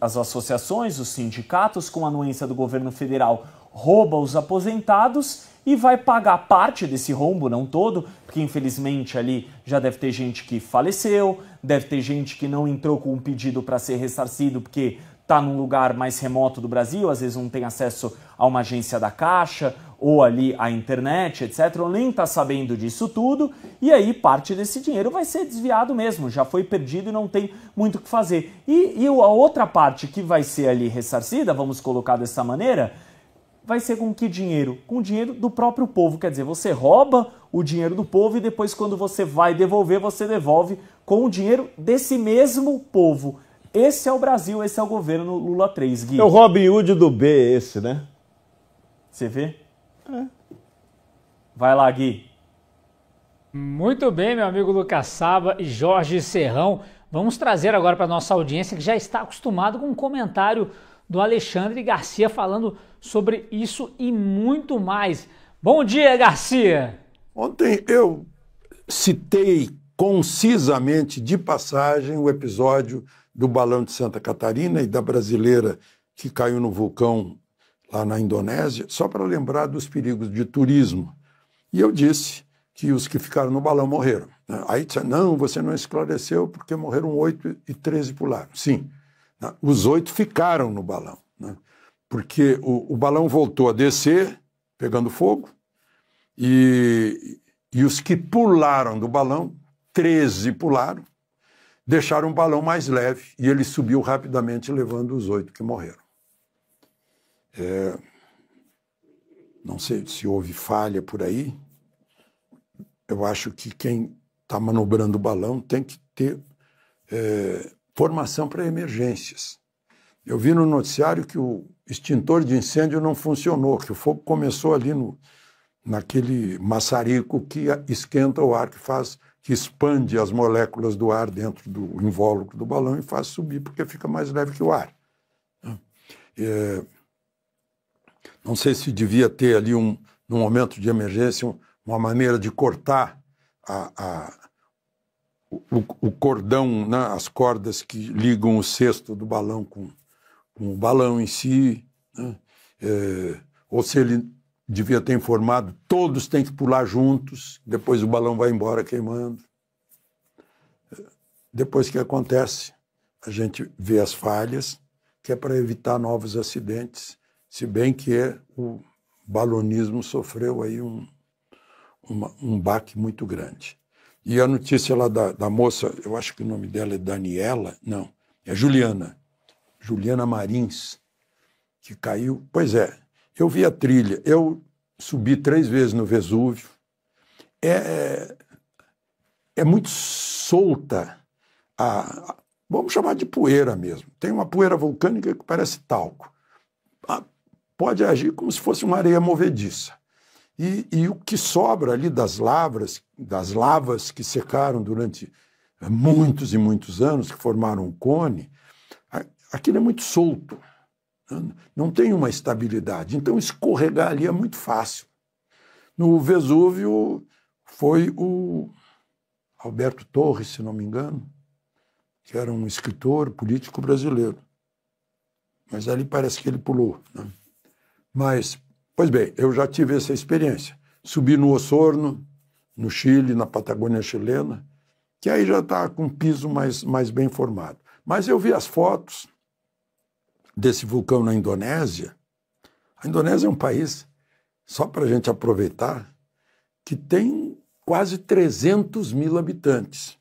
as associações, os sindicatos com anuência do governo federal rouba os aposentados e vai pagar parte desse rombo, não todo, porque infelizmente ali já deve ter gente que faleceu, deve ter gente que não entrou com um pedido para ser ressarcido porque está num lugar mais remoto do Brasil, às vezes não tem acesso a uma agência da Caixa ou ali à internet, etc., ou nem está sabendo disso tudo, e aí parte desse dinheiro vai ser desviado mesmo, já foi perdido e não tem muito o que fazer. E a outra parte que vai ser ali ressarcida, vamos colocar dessa maneira, vai ser com que dinheiro? Com o dinheiro do próprio povo, quer dizer, você rouba o dinheiro do povo e depois quando você vai devolver, você devolve com o dinheiro desse mesmo povo. Esse é o Brasil, esse é o governo Lula 3, Gui. É o Robin Hood do B esse, né? Você vê? É. Vai lá, Gui. Muito bem, meu amigo Lucas Saba e Jorge Serrão. Vamos trazer agora para a nossa audiência que já está acostumado com um comentário do Alexandre Garcia falando sobre isso e muito mais. Bom dia, Garcia! Ontem eu citei concisamente, de passagem, o episódio do balão de Santa Catarina e da brasileira que caiu no vulcão lá na Indonésia, só para lembrar dos perigos de turismo. E eu disse que os que ficaram no balão morreram. Aí disse, não, você não esclareceu porque morreram 8 e 13 pularam. Sim, os 8 ficaram no balão, né? Porque o balão voltou a descer, pegando fogo, e os que pularam do balão, 13 pularam, deixaram o balão mais leve e ele subiu rapidamente, levando os 8 que morreram. Não sei se houve falha por aí. Eu acho que quem está manobrando o balão tem que ter formação para emergências. Eu vi no noticiário que o extintor de incêndio não funcionou, que o fogo começou ali naquele maçarico que esquenta o ar, que expande as moléculas do ar dentro do invólucro do balão e faz subir, porque fica mais leve que o ar. Não sei se devia ter ali, num momento de emergência, uma maneira de cortar o cordão, né, as cordas que ligam o cesto do balão com o balão em si, né? Ou se ele devia ter informado, todos têm que pular juntos, depois o balão vai embora queimando. Depois que acontece, a gente vê as falhas, que é para evitar novos acidentes, se bem que o balonismo sofreu aí um baque muito grande. E a notícia lá da moça, eu acho que o nome dela é Daniela, não, é Juliana Marins, que caiu. Pois é, eu vi a trilha, eu subi 3 vezes no Vesúvio, é muito solta, vamos chamar de poeira mesmo, tem uma poeira vulcânica que parece talco, pode agir como se fosse uma areia movediça, e o que sobra ali das lavas que secaram durante muitos e muitos anos, que formaram um cone, aquilo é muito solto, não tem uma estabilidade, então escorregar ali é muito fácil. No Vesúvio foi o Alberto Torres, se não me engano, que era um escritor político brasileiro, mas ali parece que ele pulou, né? Mas, pois bem, eu já tive essa experiência, subi no Osorno, no Chile, na Patagônia chilena, que aí já está com um piso mais bem formado. Mas eu vi as fotos desse vulcão na Indonésia. A Indonésia é um país, só para a gente aproveitar, que tem quase 300 mil habitantes.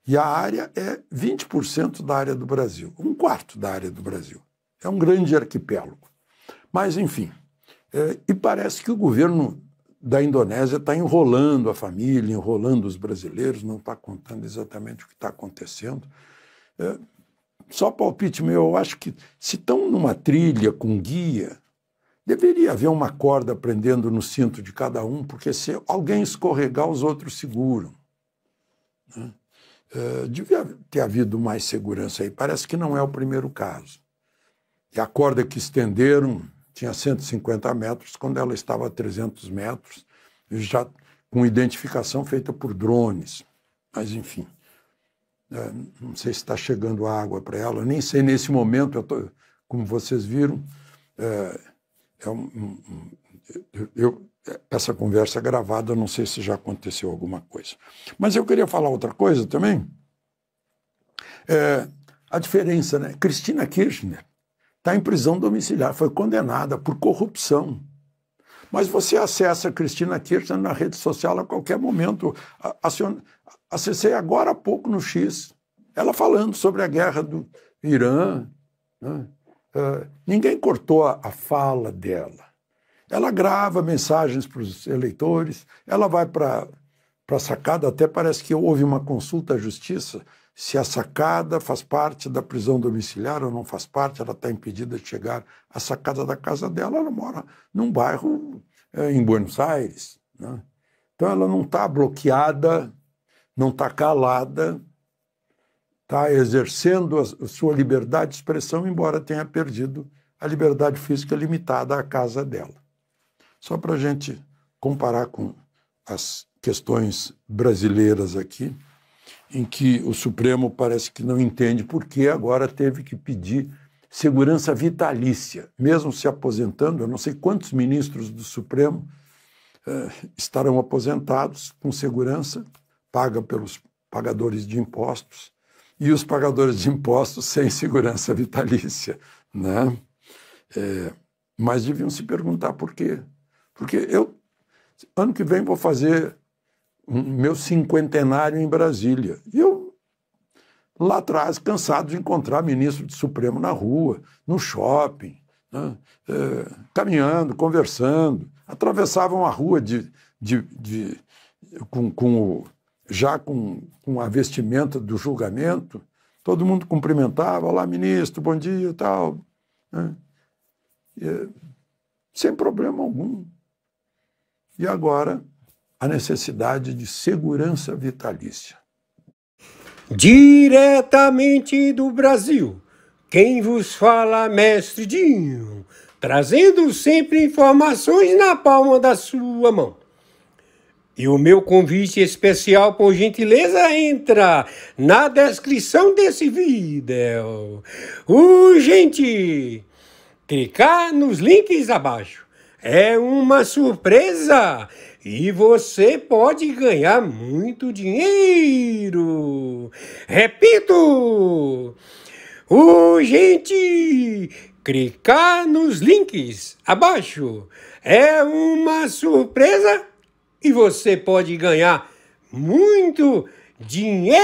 E a área é 20% da área do Brasil, 1/4 da área do Brasil. É um grande arquipélago. Mas, enfim, e parece que o governo da Indonésia está enrolando a família, enrolando os brasileiros, não está contando exatamente o que está acontecendo. Só palpite meu, eu acho que se estão numa trilha com guia, deveria haver uma corda prendendo no cinto de cada um, porque se alguém escorregar, os outros seguram, né? Devia ter havido mais segurança aí, parece que não é o primeiro caso. E a corda que estenderam tinha 150 metros, quando ela estava a 300 metros, já com identificação feita por drones, mas enfim. Não sei se está chegando água para ela, nem sei nesse momento, como vocês viram, essa conversa é gravada, não sei se já aconteceu alguma coisa. Mas eu queria falar outra coisa também, a diferença, né? Cristina Kirchner está em prisão domiciliar, foi condenada por corrupção. Mas você acessa a Cristina Kirchner na rede social a qualquer momento. Acessei agora há pouco no X, ela falando sobre a guerra do Irã, né? Ninguém cortou a fala dela. Ela grava mensagens para os eleitores, ela vai para a sacada, até parece que houve uma consulta à justiça, se a sacada faz parte da prisão domiciliar ou não faz parte, ela está impedida de chegar à sacada da casa dela, ela mora num bairro em Buenos Aires, né? Então ela não está bloqueada, não está calada, está exercendo a sua liberdade de expressão, embora tenha perdido a liberdade física limitada à casa dela. Só para a gente comparar com as questões brasileiras aqui, em que o Supremo parece que não entende por que agora teve que pedir segurança vitalícia, mesmo se aposentando. Eu não sei quantos ministros do Supremo estarão aposentados com segurança, paga pelos pagadores de impostos, e os pagadores de impostos sem segurança vitalícia, né? Mas deviam se perguntar por quê. Porque eu, ano que vem, vou fazer meu 50º em Brasília. E eu, lá atrás, cansado de encontrar ministro do Supremo na rua, no shopping, né? Caminhando, conversando, atravessavam a rua já com a vestimenta do julgamento, Todo mundo cumprimentava, olá, ministro, bom dia e tal. Né? Sem problema algum. E agora, a necessidade de segurança vitalícia. Diretamente do Brasil, quem vos fala, mestre Dinho, trazendo sempre informações na palma da sua mão. E o meu convite especial, por gentileza, entra na descrição desse vídeo. Urgente! Clicar nos links abaixo. É uma surpresa e você pode ganhar muito dinheiro. Repito! Urgente! Clicar nos links abaixo. É uma surpresa e você pode ganhar muito dinheiro.